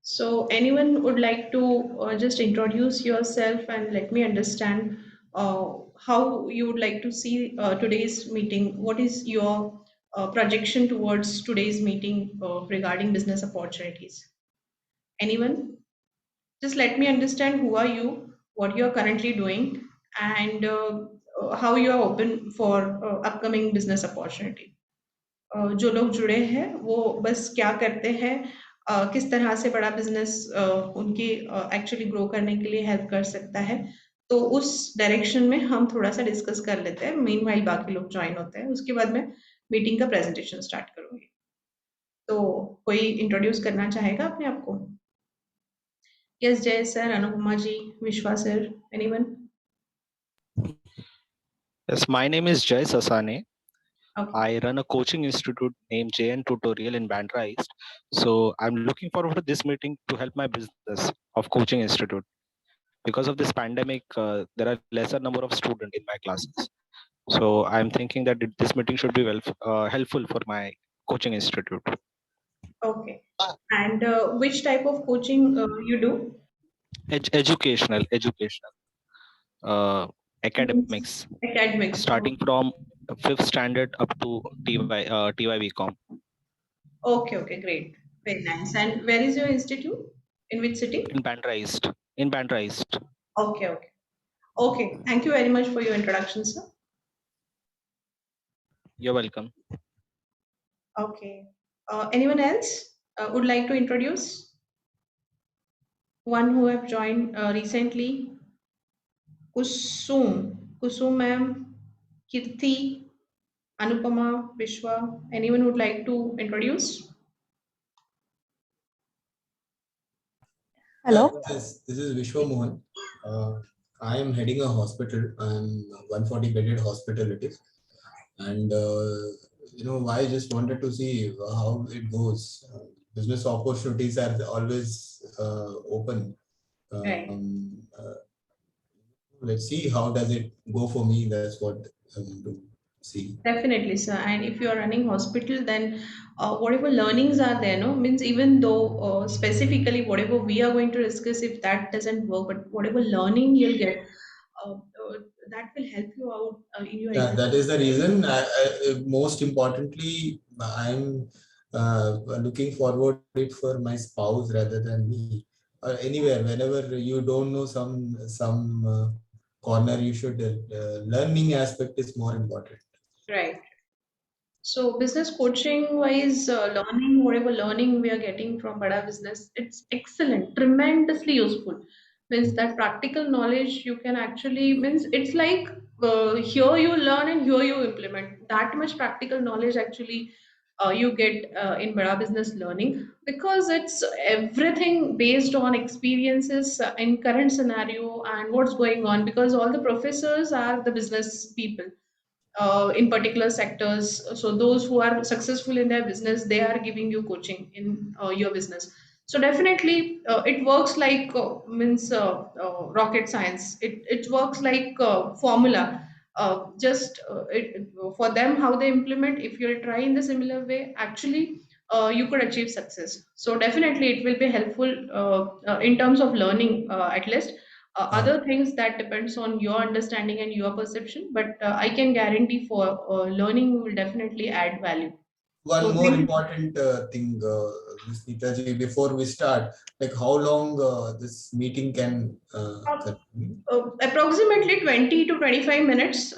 So anyone would like to just introduce yourself and let me understand how you would like to see today's meeting? What is your projection towards today's meeting regarding business opportunities? Anyone? Just let me understand who are you, what you are currently doing, and how you are open for upcoming business opportunity. जो लोग जुड़े हैं वो बस क्या करते हैं, किस तरह से बड़ा बिजनेस उनकी एक्चुअली ग्रो करने के लिए हेल्प कर सकता है, तो उस डायरेक्शन में हम थोड़ा सा डिस्कस कर लेते हैं। मीनवाइल बाकी लोग ज्वाइन होते हैं, उसके बाद मैं मीटिंग का प्रेजेंटेशन स्टार्ट करूंगी। तो कोई इंट्रोड्यूस करना चाहेगा अपने आप को? यस, जय सर, अनुपमा जी, विश्वा sir, anyone? Yes, my name is Jay Sasane. Okay, I run a coaching institute named JN Tutorial in Bandra East. So I'm looking forward to this meeting to help my business of coaching institute. Because of this pandemic, there are lesser number of students in my classes. So I'm thinking that this meeting should be helpful for my coaching institute. Okay. And which type of coaching you do? Educational Means academics, academics. starting from fifth standard up to TYVCom Okay, okay, great. Very nice. And where is your institute? In which city? in Bandra East. In Bandra East. Okay, okay. Okay, thank you very much for your introduction, sir. You're welcome. Okay. Anyone else would like to introduce? One who have joined recently? Kusum ma'am, Kirti, Anupama, Vishwa. Anyone would like to introduce? Hello. This is Vishwa Mohan. I am heading a hospital. I'm 140 bedded hospital it is. And I just wanted to see how it goes. Business opportunities are always open. Right. Let's see how does it go for me. That's what I want to see. Definitely, sir. And if you are running hospital, then whatever learnings are there, no, means even though specifically whatever we are going to discuss, if that doesn't work, but whatever learning you'll get, that will help you out in your Yeah, that is the existing. reason. Most importantly, I'm looking forward to it for my spouse rather than me. Anywhere, whenever you don't know some corner, you should learning aspect is more important. Right. So business coaching wise, learning, whatever learning we are getting from Bada Business, it's excellent, tremendously useful. Means that practical knowledge you can actually, means it's like here you learn and here you implement. That much practical knowledge actually you get in Bada Business learning, because it's everything based on experiences in current scenario and what's going on, because all the professors are the business people in particular sectors. So those who are successful in their business, they are giving you coaching in your business. So definitely, it works like means rocket science. It works like formula. Just for them, how they implement. If you try in the similar way, actually, you could achieve success. So definitely, it will be helpful in terms of learning at least. Other things that depends on your understanding and your perception, but I can guarantee for learning will definitely add value. One So more thank you. important thing, Ms. Neetaji, before we start, like how long this meeting can continue? Approximately 20 to 25 minutes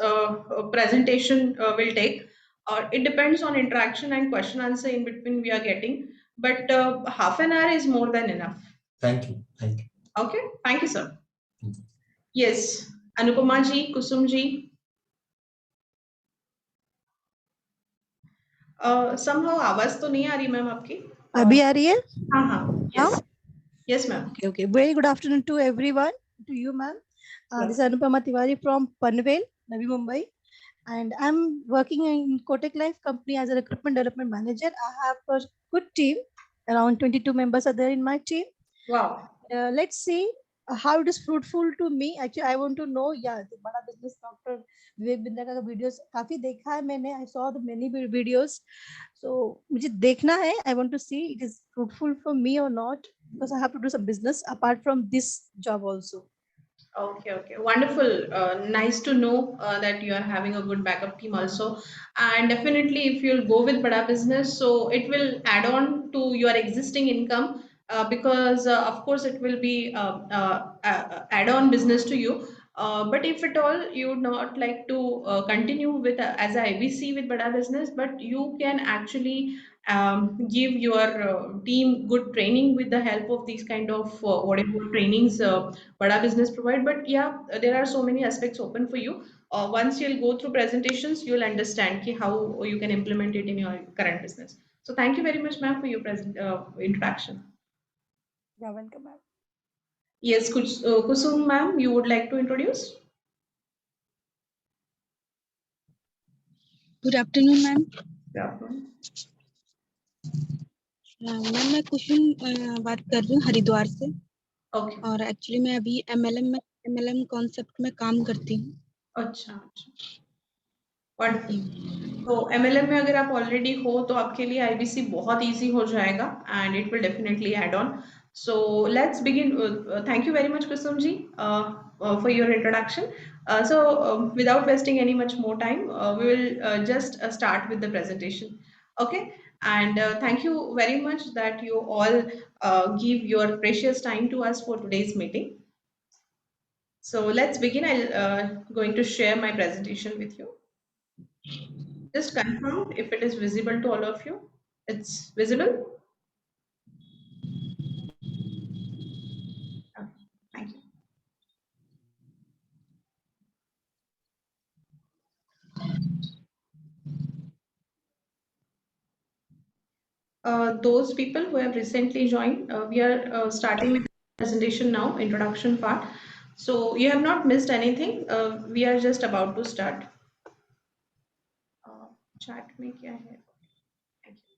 presentation will take. It depends on interaction and question answer in between we are getting, but half an hour is more than enough. Thank you. Thank you. Okay, thank you, sir. Thank you. Yes, Anupama ji, Kusum ji. Somehow आवाज तो नहीं आ रही ma'am आपकी? अभी आ रही है? हाँ हाँ, yes, yes ma'am. Okay, okay. Very good afternoon to everyone, to you ma'am. This is Anupama Tiwari from Panvel, Navi Mumbai, and I'm working in Kotak Life company as a recruitment development manager. I have a good team, around 22 members are there in my team. Wow. Let's see how it is fruitful to me. Actually, I want to know. Yeah, the Bada Business Dr. Vivek Bindra का videos काफी देखा है मैंने. I saw the many videos. So मुझे देखना है. I want to see it is fruitful for me or not, because I have to do some business apart from this job also. Okay, okay, wonderful. Nice to know that you are having a good backup team also. And definitely, if you'll go with Bada Business, so it will add on to your existing income because, of course, it will be add-on business to you. But if at all you would not like to continue with as a IBC with Bada Business, but you can actually give your team good training with the help of these kind of whatever trainings Bada Business provide. But yeah, there are so many aspects open for you. Once you'll go through presentations, you'll understand how you can implement it in your current business. So thank you very much, ma'am, for your present introduction. Yeah, welcome, ma'am. Yes, Kusum, ma'am, you would like to introduce? Good afternoon ma'am. Yeah. Ma'am मैं कुसुम बात कर रही हूँ हरिद्वार से. Okay. और actually मैं अभी MLM concept में काम करती हूँ. अच्छा अच्छा. वंडरफुल. तो MLM में अगर आप ऑलरेडी हो तो आपके लिए IBC बहुत इजी हो जाएगा and it will definitely add on. So let's begin. Thank you very much, Kusum ji, for your introduction. Without wasting any much more time, we will just start with the presentation. Okay. And thank you very much that you all give your precious time to us for today's meeting. So let's begin. I'll going to share my presentation with you. Just confirm if it is visible to all of you. It's visible? Okay, thank you. Those people who have recently joined, we are starting with the presentation now, introduction part. So you have not missed anything. We are just about to start. Chat में क्या है? Thank you.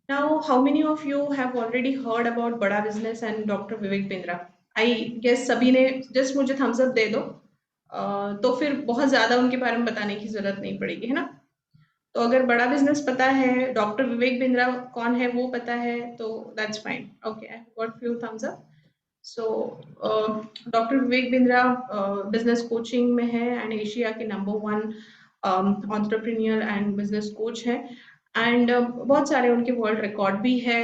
Now, how many of you have already heard about Bada Business and Dr. Vivek Bindra? I guess सभी ने just मुझे thumbs up दे दो. तो फिर बहुत ज़्यादा उनके बारे में बताने की ज़रूरत नहीं पड़ेगी, है ना? तो अगर बड़ा बिजनेस पता है, डॉक्टर विवेक बिंद्रा कौन है वो पता है, तो that's fine. Okay, I got few thumbs up. So doctor Vivek Bindra business coaching में है एंड एशिया के number 1 entrepreneur and business coach है. एंड बहुत सारे उनके वर्ल्ड रिकॉर्ड भी है.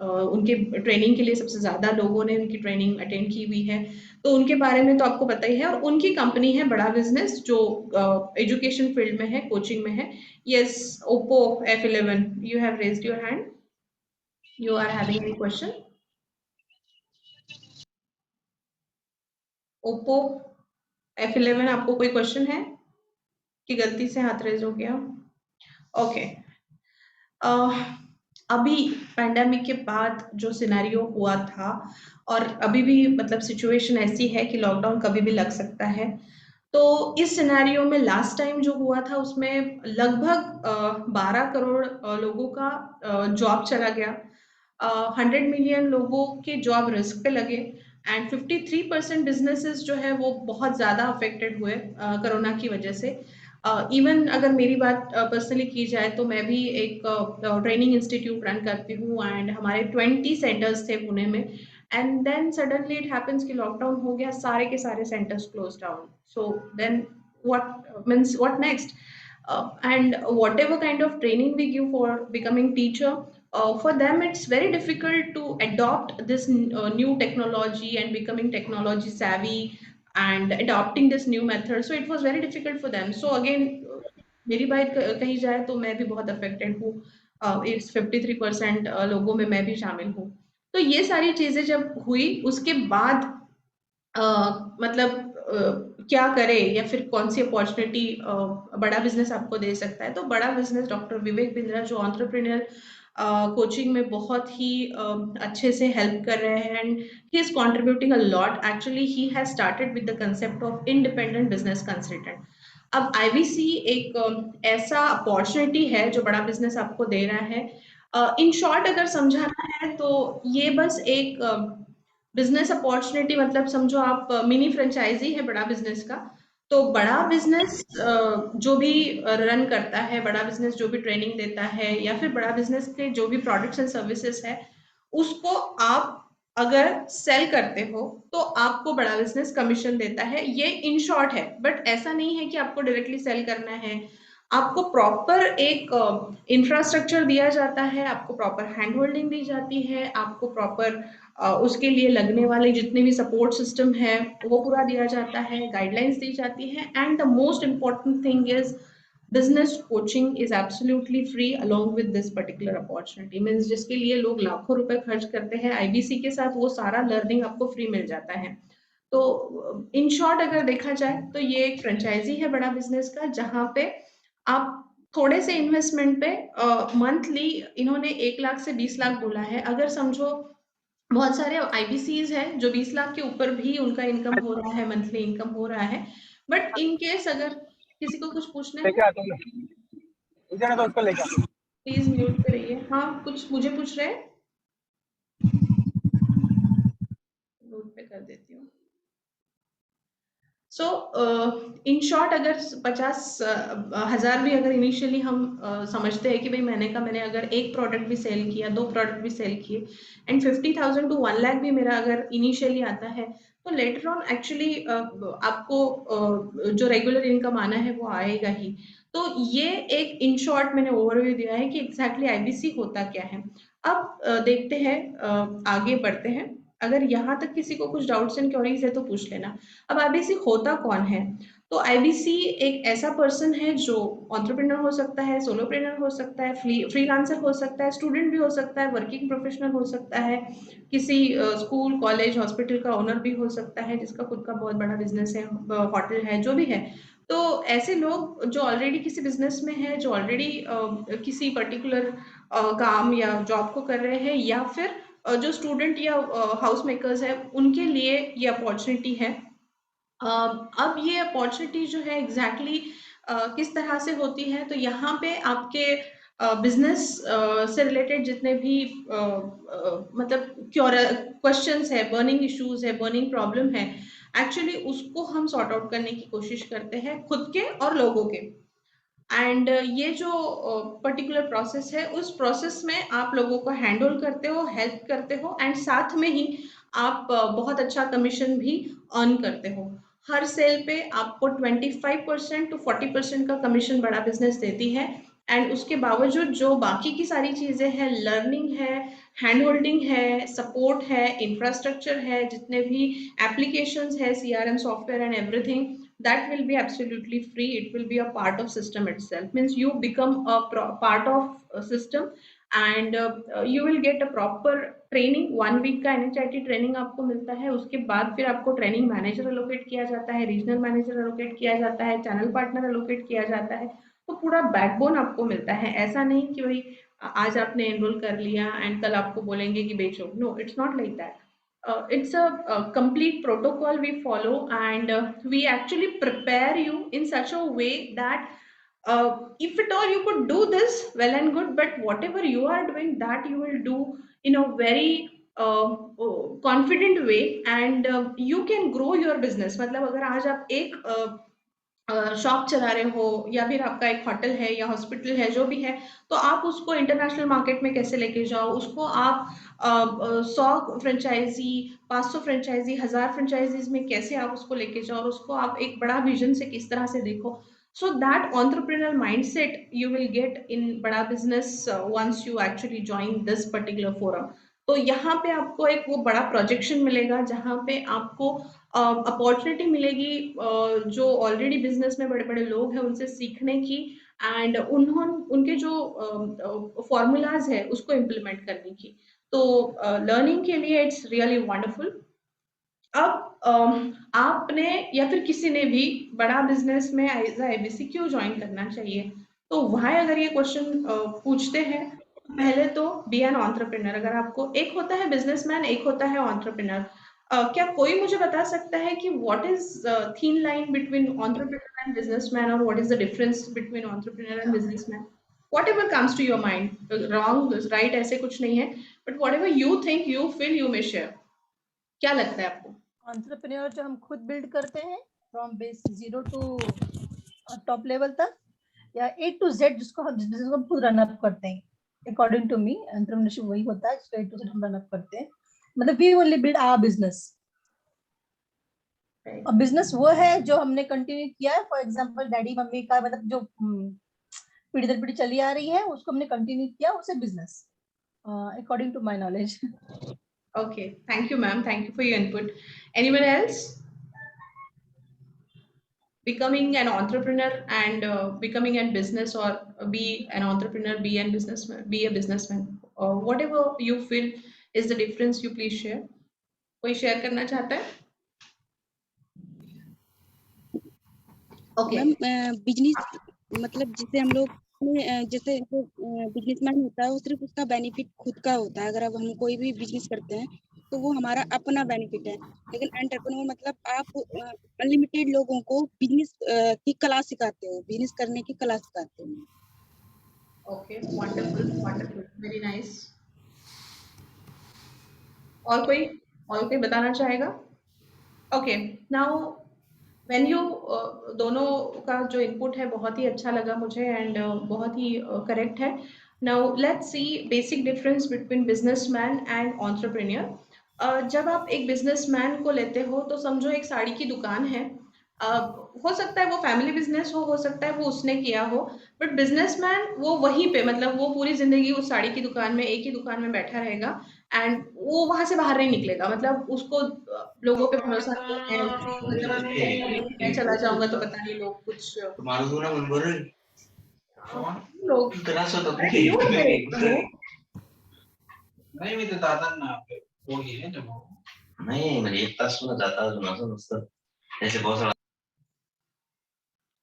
उनके ट्रेनिंग के लिए सबसे ज़्यादा लोगों ने उनकी ट्रेनिंग अटेंड की हुई है. तो उनके बारे में तो आपको पता ही है. और उनकी कंपनी है बड़ा बिजनेस, जो एजुकेशन फील्ड में है, कोचिंग में है. Yes, Oppo F11. You have raised your hand. You are having any question? Oppo F11 आपको कोई क्वेश्चन है कि गलती से हाथ रेज हो गया? ओके. अभी पैंडेमिक के बाद जो सिनेरियो हुआ था, और अभी भी मतलब सिचुएशन ऐसी है कि लॉकडाउन कभी भी लग सकता है. तो इस सिनेरियो में लास्ट टाइम जो हुआ था उसमें लगभग 12 करोड़ लोगों का जॉब चला गया. 100 मिलियन लोगों के जॉब रिस्क पे लगे एंड 53% बिजनेसेस जो है वो बहुत ज़्यादा अफेक्टेड हुए कोरोना की वजह से. इवन अगर मेरी बात पर्सनली की जाए तो मैं भी एक ट्रेनिंग इंस्टीट्यूट रन करती हूँ एंड हमारे 20 सेंटर्स थे पुणे में. And then suddenly it happens कि लॉकडाउन हो गया, सारे के सारे centres close down. So then what next? And whatever kind of training we give for becoming teacher, for them it's very difficult to adopt this new technology and becoming technology savvy and adopting this new method. So it was very difficult for them. So again, मेरी बात कही जाए तो मैं भी बहुत affected हूँ. इस 53% लोगों में मैं भी शामिल हूँ. तो ये सारी चीजें जब हुई उसके बाद मतलब क्या करे या फिर कौन सी अपॉर्चुनिटी बड़ा बिजनेस आपको दे सकता है. तो बड़ा बिजनेस डॉक्टर विवेक बिंद्रा जो एंटरप्रेन्योर कोचिंग में बहुत ही अच्छे से हेल्प कर रहे हैं and he is contributing a lot. Actually he has started with the concept of independent business consultant. अब IBC एक ऐसा अपॉर्चुनिटी है जो बड़ा बिजनेस आपको दे रहा है. इन शॉर्ट अगर समझाना है तो ये बस एक बिजनेस अपॉर्चुनिटी, मतलब समझो आप मिनी फ्रेंचाइजी है बड़ा बिजनेस का। तो बड़ा बिजनेस जो भी रन करता है, बड़ा बिजनेस जो भी ट्रेनिंग देता है, या फिर बड़ा बिजनेस के जो भी प्रोडक्ट्स एंड सर्विसेज है, उसको आप अगर सेल करते हो तो आपको बड़ा बिजनेस कमीशन देता है। ये इन शॉर्ट है, बट ऐसा नहीं है कि आपको डायरेक्टली सेल करना है। आपको प्रॉपर एक इंफ्रास्ट्रक्चर दिया जाता है, आपको प्रॉपर हैंड होल्डिंग दी जाती है, आपको प्रॉपर उसके लिए लगने वाले जितने भी सपोर्ट सिस्टम है वो पूरा दिया जाता है, गाइडलाइंस दी जाती है। And the most important thing is business coaching is absolutely free along with this particular opportunity. Means जिसके लिए लोग लाखों रुपए खर्च करते हैं, आईबीसी के साथ वो सारा लर्निंग आपको फ्री मिल जाता है। तो इन शॉर्ट अगर देखा जाए तो ये एक फ्रेंचाइजी है बड़ा बिजनेस का, जहाँ पे आप थोड़े से इन्वेस्टमेंट पे मंथली, इन्होंने 1 लाख से 20 लाख बोला है। अगर समझो बहुत सारे आईबीसीज हैं जो 20 लाख के ऊपर भी उनका इनकम हो रहा है, मंथली इनकम हो रहा है। बट इन केस अगर किसी को कुछ पूछना है प्लीज म्यूट पे रहिए। हाँ, कुछ मुझे पूछ रहे हैं, म्यूट पे कर देती हूँ। सो इन शॉर्ट अगर 50,000 भी अगर इनिशियली हम समझते हैं कि भाई महीने का मैंने अगर एक प्रोडक्ट भी सेल किया, 2 प्रोडक्ट भी सेल किए, एंड 50,000 टू 1 लाख भी मेरा अगर इनिशियली आता है, तो लेटर ऑन एक्चुअली आपको जो रेगुलर इनकम आना है वो आएगा ही। तो ये एक इन शॉर्ट मैंने ओवरव्यू दिया है कि एग्जैक्टली आईबीसी होता क्या है। अब देखते हैं, आगे बढ़ते हैं। अगर यहाँ तक किसी को कुछ डाउट्स एंड क्वेरीज है तो पूछ लेना। अब आईबीसी होता कौन है? तो आईबीसी एक ऐसा पर्सन है जो एंटरप्रेन्योर हो सकता है, सोलोप्रेन्योर हो सकता है, फ्रीलांसर हो सकता है, स्टूडेंट भी हो सकता है, वर्किंग प्रोफेशनल हो सकता है, किसी स्कूल कॉलेज हॉस्पिटल का ओनर भी हो सकता है, जिसका खुद का बहुत बड़ा बिजनेस है, होटल है, जो भी है। तो ऐसे लोग जो ऑलरेडी किसी बिजनेस में है, जो ऑलरेडी किसी पर्टिकुलर काम या जॉब को कर रहे हैं, या फिर जो स्टूडेंट या हाउस मेकर्स है, उनके लिए ये अपॉर्चुनिटी है। अब ये अपॉर्चुनिटी जो है एग्जैक्टली किस तरह से होती है, तो यहाँ पे आपके बिजनेस से रिलेटेड जितने भी मतलब क्वेश्चंस है, बर्निंग इश्यूज है, बर्निंग प्रॉब्लम है, एक्चुअली उसको हम सॉर्ट आउट करने की कोशिश करते हैं, खुद के और लोगों के। एंड ये जो पर्टिकुलर प्रोसेस है, उस प्रोसेस में आप लोगों को हैंडल करते हो, हेल्प करते हो, एंड साथ में ही आप बहुत अच्छा कमीशन भी अर्न करते हो। हर सेल पे आपको 25% टू 40% का कमीशन बड़ा बिजनेस देती है। एंड उसके बावजूद जो बाकी की सारी चीजें हैं, लर्निंग है, हैंड होल्डिंग है, सपोर्ट है, इंफ्रास्ट्रक्चर है, जितने भी एप्लीकेशंस है, CRM software and everything, that will be absolutely free. It will be a part of system itself. Means you become a part of a system, and you will get a proper training. 1 week का NHIT training आपको मिलता है। उसके बाद फिर आपको training manager allocate किया जाता है, रीजनल मैनेजर एलोकेट किया जाता है, चैनल पार्टनर एलोकेट किया जाता है। तो पूरा बैकबोन आपको मिलता है। ऐसा नहीं कि भाई आज आपने एनरोल कर लिया एंड कल आपको बोलेंगे कि बेचो। No, it's not like that. It's a complete protocol we follow, and we actually prepare you in such a way that if at all you could do this, well and good, but whatever you are doing, that you will do in a very confident way, and you can grow your business। मतलब अगर आज आप एक shop चला रहे हो, या फिर आपका एक होटल है या हॉस्पिटल है, जो भी है, तो आप उसको इंटरनेशनल मार्केट में कैसे लेके जाओ, उसको आप 100 फ्रेंचाइजी, 500 फ्रेंचाइजी, 1000 फ्रेंचाइजीज में कैसे आप उसको लेके जाओ, और उसको आप एक बड़ा विजन से किस तरह से देखो। So that entrepreneurial mindset you will get in बड़ा business once you actually join this particular forum। तो यहाँ पे आपको एक वो बड़ा प्रोजेक्शन मिलेगा, जहाँ पे आपको अपॉर्चुनिटी मिलेगी जो ऑलरेडी बिजनेस में बड़े बड़े लोग हैं उनसे सीखने की, एंड उनके जो फॉर्मूलाज है उसको इम्प्लीमेंट करने की। तो लर्निंग के लिए इट्स रियली वंडरफुल। अब आपने या फिर किसी ने भी बड़ा बिजनेस में एज आईबीसी क्यों ज्वाइन करना चाहिए, तो वहाँ अगर ये क्वेश्चन पूछते हैं, पहले तो बी एन एंटरप्रेन्योर। अगर आपको, एक होता है बिजनेसमैन, एक होता है एंटरप्रेन्योर। क्या कोई मुझे बता सकता है कि what is thin line between entrepreneur and businessman, और what is the difference between entrepreneur and businessman? whatever comes to your mind, wrong right ऐसे कुछ नहीं है, but whatever you think, you feel, you may share. क्या लगता है आपको? Entrepreneur जो हम खुद बिल्ड करते हैं from base 0 to top level तक, या A to Z जिसको हम बिजनेस को खुद रन अप करते हैं, अकॉर्डिंग टू मी एंटरप्रेन्योरशिप वही होता है जिसको A to Z हम रन अप करते हैं, मतलब we only build our business. और बिजनेस वो है जो हमने कंटिन्यू किया है, फॉर एग्जांपल डैडी मम्मी का मतलब जो पीढ़ी दर पीढ़ी चली आ रही है उसको हमने कंटिन्यू किया, उसे business according to my knowledge. Okay, thank you ma'am, thank you for your input. Anyone else? Becoming an entrepreneur and becoming a business, or be an entrepreneur, be a businessman, be a businessman, or whatever you feel is the difference, you please share. कोई share करना चाहता है? Okay. Ma'am business मतलब जैसे हम लोग जैसे जो बिजनेसमैन होता है वो सिर्फ उसका बेनिफिट खुद का होता है। अगर अब हम कोई भी बिजनेस करते हैं तो वो हमारा अपना बेनिफिट है, लेकिन एंटरप्रेन्योर मतलब आप अनलिमिटेड लोगों को बिजनेस की कला सिखाते हो, बिजनेस करने की कला सिखाते हो। Okay, wonderful, wonderful, very nice. और कोई बताना चाहेगा? Okay, now when you दोनों का जो इनपुट है बहुत ही अच्छा लगा मुझे, एंड बहुत ही करेक्ट है. Now let's see basic difference between businessman and entrepreneur. जब आप एक बिजनेसमैन को लेते हो तो समझो एक साड़ी की दुकान है. हो सकता है वो फैमिली बिजनेस हो सकता है वो उसने किया हो, बट बिजनेसमैन वो वहीं पे, मतलब वो पूरी जिंदगी उस साड़ी की दुकान में, एक ही दुकान में बैठा रहेगा, एंड वो वहां से बाहर नहीं निकलेगा. मतलब उसको लोगों पे भरोसा नहीं है, मतलब मैं चला जाऊंगा तो पता नहीं लोग कुछ लोग म्यूट पे रहो. नाही मी ते दादांना फोन घेईन तेव्हा नाही म्हणजे एक तास सुद्धा जाता अजून असं नसतं त्याचे बहुत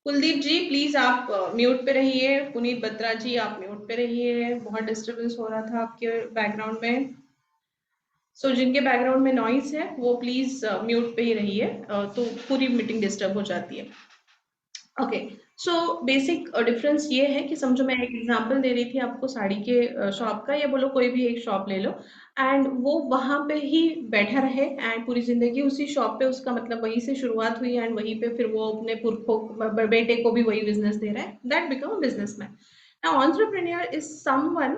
कुलदीप जी प्लीज आप म्यूट पे रहिए. पुनीत बत्रा जी आप म्यूट पे रहिए, बहुत डिस्टरबेंस हो रहा था आपके बैकग्राउंड में. सो जिनके बैकग्राउंड में नॉइस है वो प्लीज म्यूट पे ही रहिए, तो पूरी मीटिंग डिस्टर्ब हो जाती है. ओके, सो बेसिक डिफरेंस ये है कि समझो मैं एक एग्जांपल दे रही थी आपको साड़ी के शॉप का, या बोलो कोई भी एक शॉप ले लो, एंड वो वहां पे ही बैठा रहे एंड पूरी जिंदगी उसी शॉप पे, उसका मतलब वहीं से शुरुआत हुई एंड वहीं पे फिर वो अपने पुरखों बेटे को भी वही बिजनेस दे रहा है. That become a businessman. Now entrepreneur is someone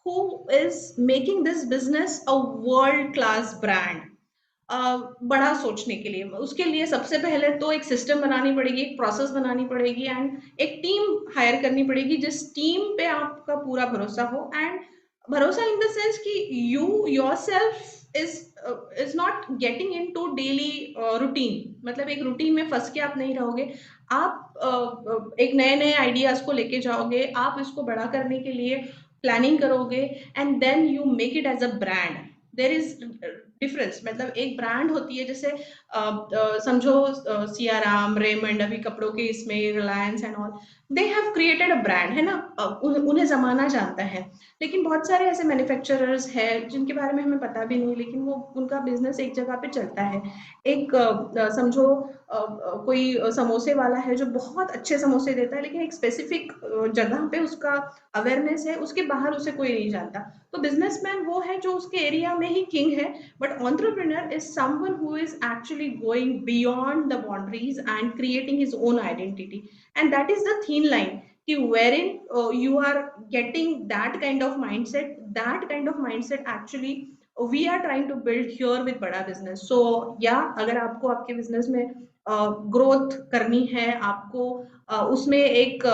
who is making this business a world class brand. बड़ा सोचने के लिए, उसके लिए सबसे पहले तो एक सिस्टम बनानी पड़ेगी, एक प्रोसेस बनानी पड़ेगी, एंड एक टीम हायर करनी पड़ेगी जिस टीम पे आपका पूरा भरोसा हो. एंड भरोसा इन द सेंस कि you yourself is not getting into daily routine, मतलब एक रूटीन में फंस के आप नहीं रहोगे. आप एक नए नए आइडियाज को लेके जाओगे, आप इसको बड़ा करने के लिए प्लानिंग करोगे, and then you make it as a brand. There is difference, मतलब एक ब्रांड होती है, जैसे समझो सियाराम, रेमंड, अभी कपड़ों के इसमें Reliance and all, they have created a brand, है ना. उन्हें जमाना जानता है. लेकिन बहुत सारे ऐसे मैन्युफैक्चरर्स हैं जिनके बारे में हमें पता भी नहीं, लेकिन वो उनका बिजनेस एक जगह पे चलता है. एक समझो कोई समोसे वाला है जो बहुत अच्छे समोसे देता है, लेकिन एक स्पेसिफिक जगह पे उसका अवेयरनेस है, उसके बाहर उसे कोई नहीं जानता. तो बिजनेसमैन वो है जो उसके एरिया में ही किंग है, but entrepreneur is someone who is actually going beyond the boundaries and creating his own identity. And that is the thin line कि wherein you are getting that kind of mindset actually we are trying to build here with बड़ा business. So yeah, अगर आपको आपके business में growth करनी है, आपको उसमें एक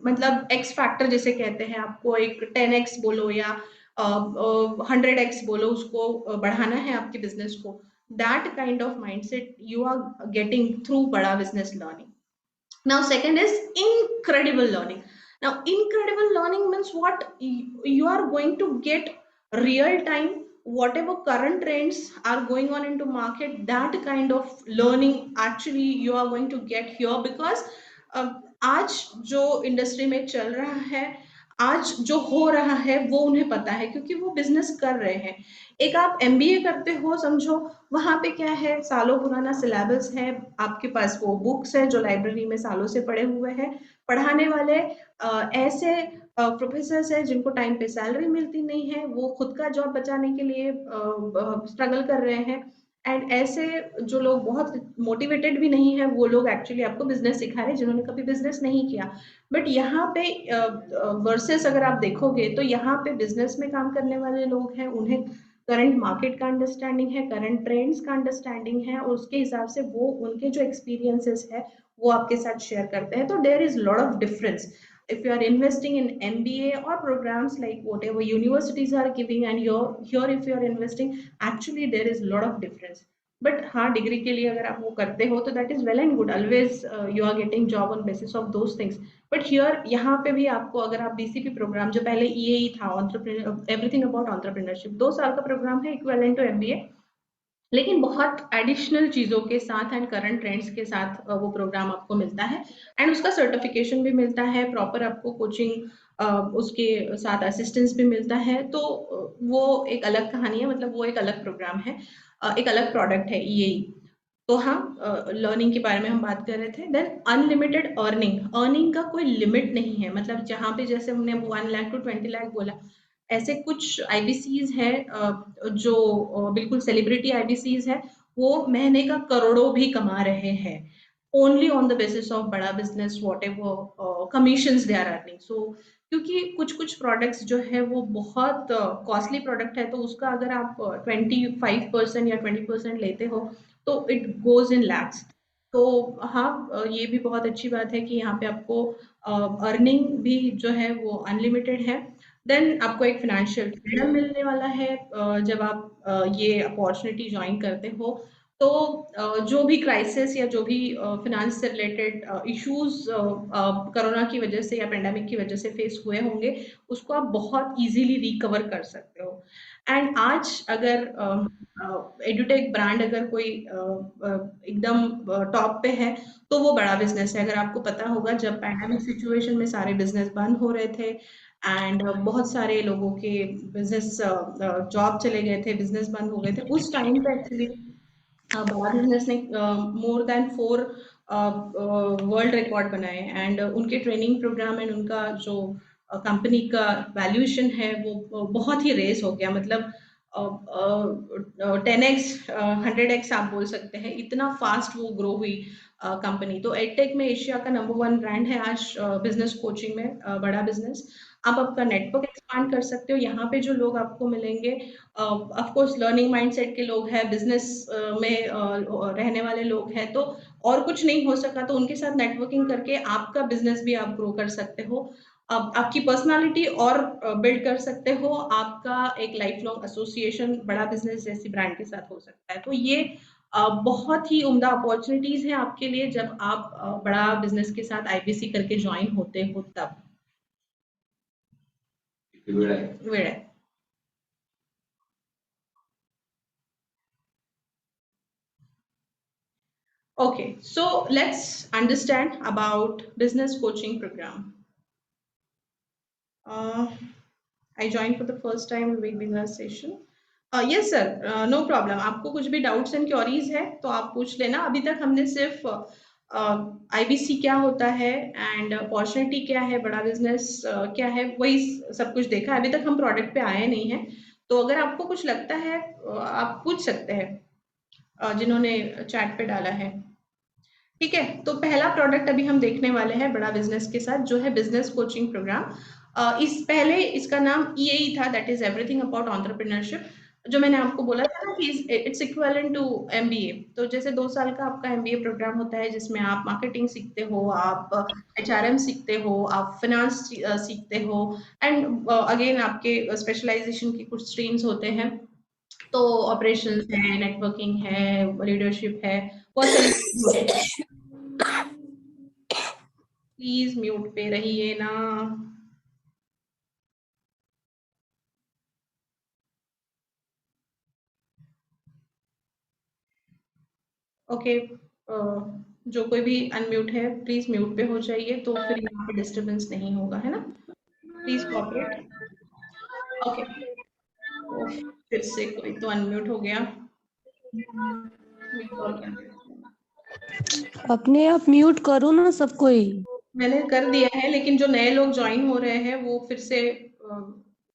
मतलब एक्स फैक्टर जैसे कहते हैं, आपको एक 10x बोलो या 100x बोलो, उसको बढ़ाना है आपके बिजनेस को. That kind of mindset you are getting through Bada business learning. Now second is incredible learning. Now incredible learning means what? You are going to get real time whatever current trends are going on into market. That kind of learning actually you are going to get here, because आज जो industry में चल रहा है, आज जो हो रहा है वो उन्हें पता है क्योंकि वो बिजनेस कर रहे हैं. एक आप MBA करते हो, समझो वहां पे क्या है, सालों पुराना सिलेबस है, आपके पास वो बुक्स है जो लाइब्रेरी में सालों से पड़े हुए हैं. पढ़ाने वाले ऐसे प्रोफेसर्स है जिनको टाइम पे सैलरी मिलती नहीं है, वो खुद का जॉब बचाने के लिए स्ट्रगल कर रहे हैं। एंड ऐसे जो लोग बहुत मोटिवेटेड भी नहीं है, वो लोग एक्चुअली आपको बिजनेस सिखा रहे हैं जिन्होंने कभी बिजनेस नहीं किया। बट यहाँ पे वर्सेस अगर आप देखोगे तो यहाँ पे बिजनेस में काम करने वाले लोग हैं, उन्हें करंट मार्केट का अंडरस्टैंडिंग है, करंट ट्रेंड्स का अंडरस्टैंडिंग है, और उसके हिसाब से वो उनके जो एक्सपीरियंसेस है वो आपके साथ शेयर करते हैं। तो there is lot of difference if you are investing in MBA or programs like whatever universities are giving, and here if you are investing, actually there is a lot of difference. But हाँ, degree के लिए अगर आप वो करते हो तो that is well and good, always you are getting job on basis of those things. But here यहाँ पे भी आपको, अगर आप बीसीपी प्रोग्राम जो पहले ईएई था, एवरीथिंग अबाउट एंटरप्रेन्योरशिप, 2 साल का प्रोग्राम है इक्विवेलेंट टू एमबीए, लेकिन बहुत एडिशनल चीज़ों के साथ एंड करंट ट्रेंड्स के साथ वो प्रोग्राम आपको मिलता है, एंड उसका सर्टिफिकेशन भी मिलता है, प्रॉपर आपको कोचिंग उसके साथ असिस्टेंस भी मिलता है। तो वो एक अलग कहानी है, मतलब वो एक अलग प्रोग्राम है, एक अलग प्रोडक्ट है ईएई। तो हाँ, लर्निंग के बारे में हम बात कर रहे थे। देन अनलिमिटेड अर्निंग, अर्निंग का कोई लिमिट नहीं है, मतलब जहाँ पे जैसे हमने 1 लाख टू 20 लाख बोला, ऐसे कुछ आईबीसीज है जो बिल्कुल सेलिब्रिटी आईबीसीज है, वो महीने का करोड़ों भी कमा रहे हैं, only on the basis of Bada business, whatever commissions they are earning. So क्योंकि कुछ कुछ प्रोडक्ट्स जो है वो बहुत कॉस्टली प्रोडक्ट है, तो उसका अगर आप 25% या 20% लेते हो तो इट गोज इन लैक्स। तो हाँ, ये भी बहुत अच्छी बात है कि यहाँ पे आपको अर्निंग भी जो है वो अनलिमिटेड है। देन आपको एक फाइनेंशियल फ्रीडम मिलने वाला है जब आप ये अपॉर्चुनिटी ज्वाइन करते हो। तो जो भी क्राइसिस या जो भी फिनेंस से रिलेटेड इश्यूज कोरोना की वजह से या पेंडेमिक की वजह से फेस हुए होंगे, उसको आप बहुत इजीली रिकवर कर सकते हो। एंड आज अगर एडुटेक ब्रांड अगर कोई एकदम टॉप पे है, तो वो बड़ा बिजनेस है। अगर आपको पता होगा, जब पैंडेमिक सिचुएशन में सारे बिजनेस बंद हो रहे थे एंड बहुत सारे लोगों के बिजनेस जॉब चले गए थे, बिजनेस बंद हो गए थे, उस टाइम पे एक्चुअली बड़ा बिजनेस ने मोर देन 4 वर्ल्ड रिकॉर्ड बनाए, एंड उनके ट्रेनिंग प्रोग्राम एंड उनका जो कंपनी का वैल्यूएशन है वो बहुत ही रेस हो गया, मतलब 10x 100x आप बोल सकते हैं, इतना फास्ट वो ग्रो हुई कंपनी। तो एडटेक में एशिया का नंबर 1 ब्रांड है आज बिजनेस कोचिंग में, बड़ा बिजनेस। आप आपका नेटवर्क एक्सपांड कर सकते हो। यहाँ पे जो लोग आपको मिलेंगे, ऑफ कोर्स लर्निंग माइंडसेट के लोग हैं, बिजनेस में रहने वाले लोग हैं, तो और कुछ नहीं हो सका तो उनके साथ नेटवर्किंग करके आपका बिजनेस भी आप ग्रो कर सकते हो। अब आपकी पर्सनालिटी और बिल्ड कर सकते हो, आपका एक लाइफ लॉन्ग एसोसिएशन बड़ा बिजनेस जैसी ब्रांड के साथ हो सकता है। तो ये बहुत ही उम्दा अपॉर्चुनिटीज हैं आपके लिए जब आप बड़ा बिजनेस के साथ आईबीसी करके ज्वाइन होते हो तब। वेळ आहे। Okay, so let's understand about business coaching program. I joined for the first time webinar session. Yes sir, no problem. आपको कुछ भी doubts and queries है तो आप पूछ लेना। अभी तक हमने सिर्फ IBC क्या होता है and opportunity क्या है, बड़ा business क्या है, वही सब कुछ देखा है। अभी तक हम product पे आए नहीं हैं, तो अगर आपको कुछ लगता है आप पूछ सकते हैं जिन्होंने chat पे डाला है। ठीक है, तो पहला प्रोडक्ट अभी हम देखने वाले हैं बड़ा बिजनेस के साथ, जो है बिजनेस कोचिंग प्रोग्राम। इस पहले इसका नाम ईएई था, that is everything about entrepreneurship. जो मैंने आपको बोला था ना कि इट्स इक्विवेलेंट टू एमबीए। तो जैसे 2 साल का आपका एमबीए प्रोग्राम होता है, जिसमें आप मार्केटिंग सीखते हो, आप एचआरएम सीखते हो, आप फाइनेंस सीखते हो, एंड अगेन आपके स्पेशलाइजेशन की कुछ स्ट्रीम्स होते हैं। तो ऑपरेशंस है, नेटवर्किंग है, लीडरशिप है, बहुत सारी। प्लीज म्यूट पे रहिए ना। ओके, जो कोई भी अनम्यूट है प्लीज म्यूट पे हो जाइए, तो फिर यहाँ पे डिस्टरबेंस नहीं होगा, है ना। Please cooperate. ओके, तो फिर से कोई तो अनम्यूट हो गया। अपने आप म्यूट करो ना सबको ही। मैंने कर दिया है, लेकिन जो नए लोग ज्वाइन हो रहे हैं वो फिर से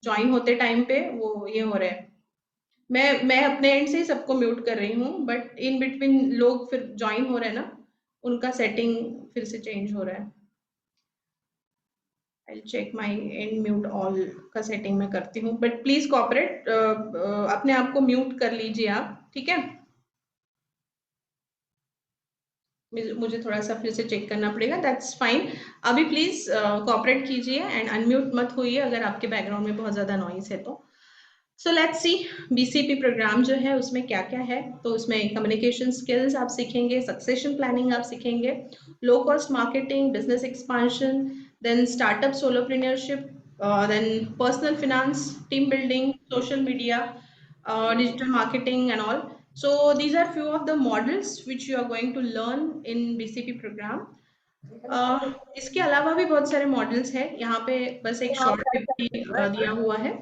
ज्वाइन होते टाइम पे वो ये हो रहे हैं। मैं अपने एंड से ही सबको म्यूट कर रही हूँ, बट इन बिटवीन लोग फिर ज्वाइन हो रहे हैं ना, उनका सेटिंग फिर से चेंज हो रहा है। I check my and mute all का सेटिंग मैं करती हूँ, बट प्लीज कॉपरेट, अपने आप को म्यूट कर लीजिए आप, ठीक है। मुझे थोड़ा सा फिर से चेक करना पड़ेगा, दैट्स फाइन। अभी प्लीज कॉपरेट कीजिए एंड अनम्यूट मत होइए अगर आपके बैकग्राउंड में बहुत ज्यादा नॉइस है तो। So let's see, BCP programme जो है उसमें क्या क्या है। तो उसमें कम्युनिकेशन स्किल्स आप सीखेंगे, सक्सेशन प्लानिंग आप सीखेंगे, low cost marketing, business expansion, then startup solopreneurship, then personal finance, team building, social media, digital marketing and all. So these are few of the models which you are going to learn in BCP program. इसके अलावा भी बहुत सारे models हैं, यहाँ पे बस एक शॉर्ट पीपीटी दिया हुआ है।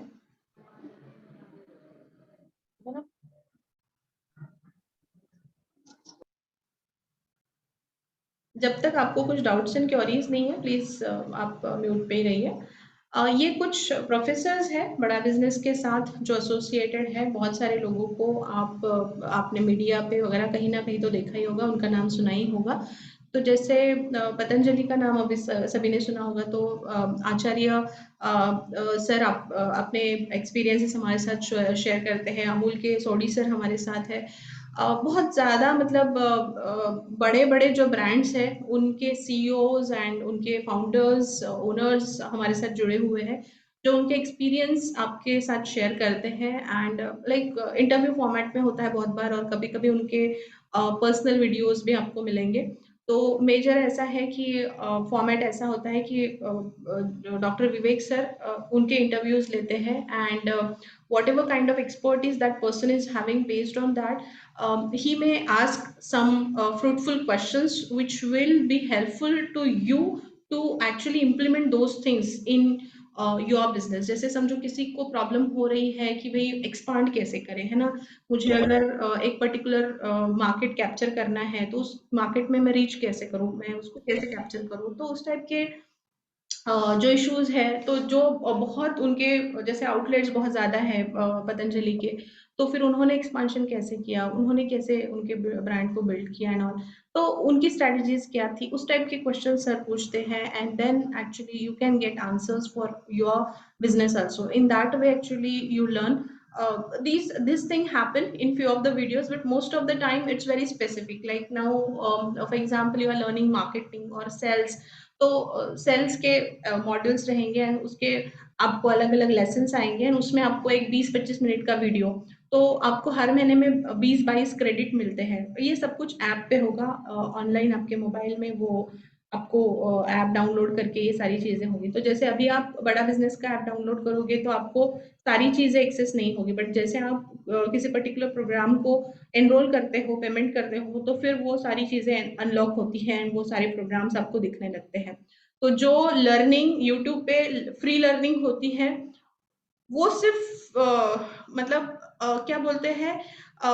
जब तक आपको कुछ डाउट्स एंड क्वेरीज नहीं है, प्लीज आप म्यूट पे ही रहिए। ये कुछ प्रोफेसर्स हैं बड़ा बिजनेस के साथ जो एसोसिएटेड है, बहुत सारे लोगों को आपने मीडिया पे वगैरह कहीं ना कहीं तो देखा ही होगा, उनका नाम सुना ही होगा। तो जैसे पतंजलि का नाम अभी सभी ने सुना होगा, तो आचार्य सर आप अपने एक्सपीरियंसेस हमारे साथ शेयर करते हैं। अमूल के सोडी सर हमारे साथ है। बहुत ज़्यादा मतलब बड़े बड़े जो ब्रांड्स हैं उनके सीईओज एंड उनके फाउंडर्स ओनर्स हमारे साथ जुड़े हुए हैं, जो उनके एक्सपीरियंस आपके साथ शेयर करते हैं। एंड लाइक इंटरव्यू फॉर्मेट में होता है बहुत बार, और कभी कभी उनके पर्सनल वीडियोस भी आपको मिलेंगे। तो मेजर ऐसा है कि फॉर्मेट ऐसा होता है कि डॉक्टर विवेक सर उनके इंटरव्यूज लेते हैं, and whatever kind of expertise that person is having, based on that he may ask some fruitful questions which will be helpful to you to actually implement those things in your business. जैसे समझो किसी को problem हो रही है कि भाई expand कैसे करें, है ना, मुझे अगर एक पर्टिकुलर मार्केट कैप्चर करना है तो उस मार्केट में मैं रीच कैसे करूं, मैं उसको कैसे कैप्चर करूं, तो उस टाइप के जो इश्यूज है, तो जो बहुत उनके जैसे आउटलेट्स बहुत ज़्यादा है पतंजलि के, तो फिर उन्होंने एक्सपांशन कैसे किया, उन्होंने कैसे उनके ब्रांड को बिल्ड किया एंड ऑल, तो उनकी स्ट्रेटजीज क्या थी, उस टाइप के क्वेश्चन सर पूछते हैं। And then actually you can get answers for your business also. In that way actually you learn this thing happen in few of the videos, but most of the time it's very specific. Like now, for example, you are learning marketing or sales, तो sales के models रहेंगे and उसके आपको अलग अलग lessons आएंगे, and उसमें आपको एक 20-25 मिनट का वीडियो, तो आपको हर महीने में 20-22 क्रेडिट मिलते हैं। ये सब कुछ ऐप पे होगा, ऑनलाइन आपके मोबाइल में वो आपको ऐप डाउनलोड करके ये सारी चीजें होंगी। तो जैसे अभी आप बड़ा बिजनेस का ऐप डाउनलोड करोगे तो आपको सारी चीजें एक्सेस नहीं होगी, बट जैसे आप किसी पर्टिकुलर प्रोग्राम को एनरोल करते हो, पेमेंट करते हो, तो फिर वो सारी चीजें अनलॉक होती हैं एंड वो सारे प्रोग्राम्स आपको दिखने लगते हैं। तो जो लर्निंग यूट्यूब पे फ्री लर्निंग होती है वो सिर्फ मतलब क्या बोलते हैं,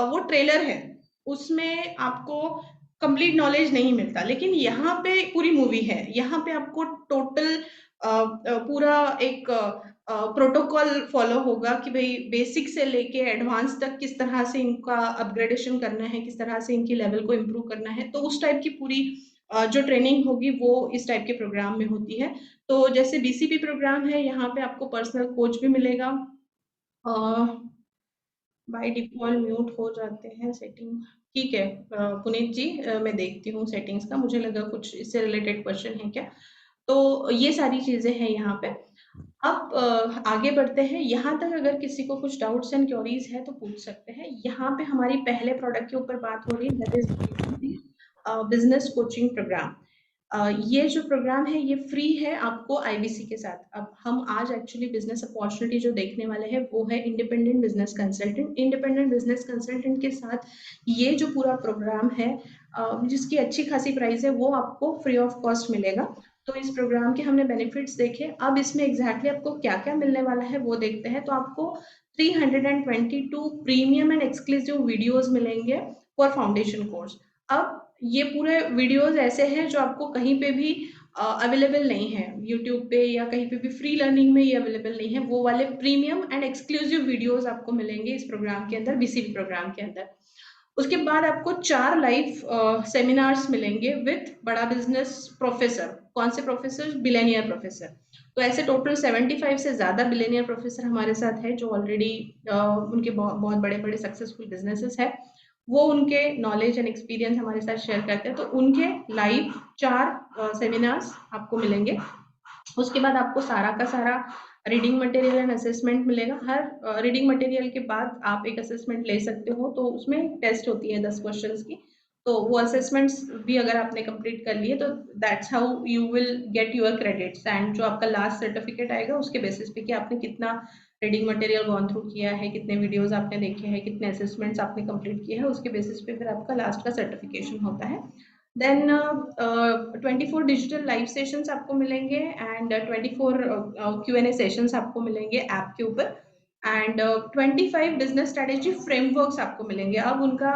वो ट्रेलर है, उसमें आपको कंप्लीट नॉलेज नहीं मिलता। लेकिन यहाँ पे पूरी मूवी है, यहाँ पे आपको टोटल पूरा एक प्रोटोकॉल फॉलो होगा कि भाई बेसिक से लेके एडवांस तक किस तरह से इनका अपग्रेडेशन करना है, किस तरह से इनकी लेवल को इम्प्रूव करना है। तो उस टाइप की पूरी जो ट्रेनिंग होगी वो इस टाइप के प्रोग्राम में होती है। तो जैसे बीसीपी प्रोग्राम है, यहाँ पे आपको पर्सनल कोच भी मिलेगा। बाय डिफॉल्ट म्यूट हो जाते हैं सेटिंग, ठीक है। पुनीत जी, मैं देखती हूँ सेटिंग्स का, मुझे लगा कुछ इससे रिलेटेड क्वेश्चन है क्या। तो ये सारी चीजें हैं यहाँ पे। अब आगे बढ़ते हैं। यहाँ तक अगर किसी को कुछ डाउट्स एंड क्वेरीज है तो पूछ सकते हैं। यहाँ पे हमारी पहले प्रोडक्ट के ऊपर बात हो रही है, that is business coaching programme. ये जो प्रोग्राम है ये फ्री है आपको आईबीसी के साथ। अब हम आज एक्चुअली बिजनेस अपॉर्चुनिटी जो देखने वाले हैं वो है independent business consultant. Independent business consultant के साथ ये जो पूरा प्रोग्राम है, जिसकी अच्छी खासी प्राइस है, वो आपको फ्री ऑफ कॉस्ट मिलेगा। तो इस प्रोग्राम के हमने बेनिफिट्स देखे, अब इसमें एग्जैक्टली आपको क्या क्या मिलने वाला है वो देखते हैं। तो आपको 322 प्रीमियम एंड एक्सक्लूसिव वीडियोस मिलेंगे फॉर फाउंडेशन कोर्स। अब ये पूरे वीडियोस ऐसे हैं जो आपको कहीं पे भी अवेलेबल नहीं है यूट्यूब पे या कहीं पे भी फ्री लर्निंग में ये अवेलेबल नहीं है। वो वाले प्रीमियम एंड एक्सक्लूसिव वीडियोस आपको मिलेंगे इस प्रोग्राम के अंदर, बीसीपी प्रोग्राम के अंदर। उसके बाद आपको 4 लाइव सेमिनार्स मिलेंगे विथ बड़ा बिजनेस प्रोफेसर। कौन से प्रोफेसर? Billionaire professor. तो ऐसे टोटल 75 से ज़्यादा बिलियनियर प्रोफेसर हमारे साथ है जो ऑलरेडी उनके बहुत बड़े बड़े सक्सेसफुल बिजनेसेस है, वो उनके नॉलेज एंड एक्सपीरियंस हमारे साथ शेयर करते हैं। तो उनके लाइव 4 सेमिनार्स आपको मिलेंगे। उसके बाद आपको सारा का सारा रीडिंग मटेरियल एंड असेसमेंट मिलेगा। हर रीडिंग मटेरियल के बाद आप एक असेसमेंट ले सकते हो, तो उसमें टेस्ट होती है 10 क्वेश्चंस की। तो वो असेसमेंट्स भी अगर आपने कंप्लीट कर लिए तो that's how you will get your credits, and जो आपका लास्ट सर्टिफिकेट आएगा उसके बेसिस पे कि आपने कितना रीडिंग मटेरियल गॉन थ्रू किया है, कितने वीडियोस आपने देखे हैं, कितने असेसमेंट्स आपने कंप्लीट किए हैं, उसके बेसिस पे फिर आपका लास्ट का सर्टिफिकेशन होता है। देन 24 डिजिटल लाइव सेशंस आपको मिलेंगे एंड 24 Q&A सेशंस आपको मिलेंगे ऐप के ऊपर, एंड 25 बिजनेस स्ट्रेटेजी फ्रेमवर्क्स आपको मिलेंगे। अब उनका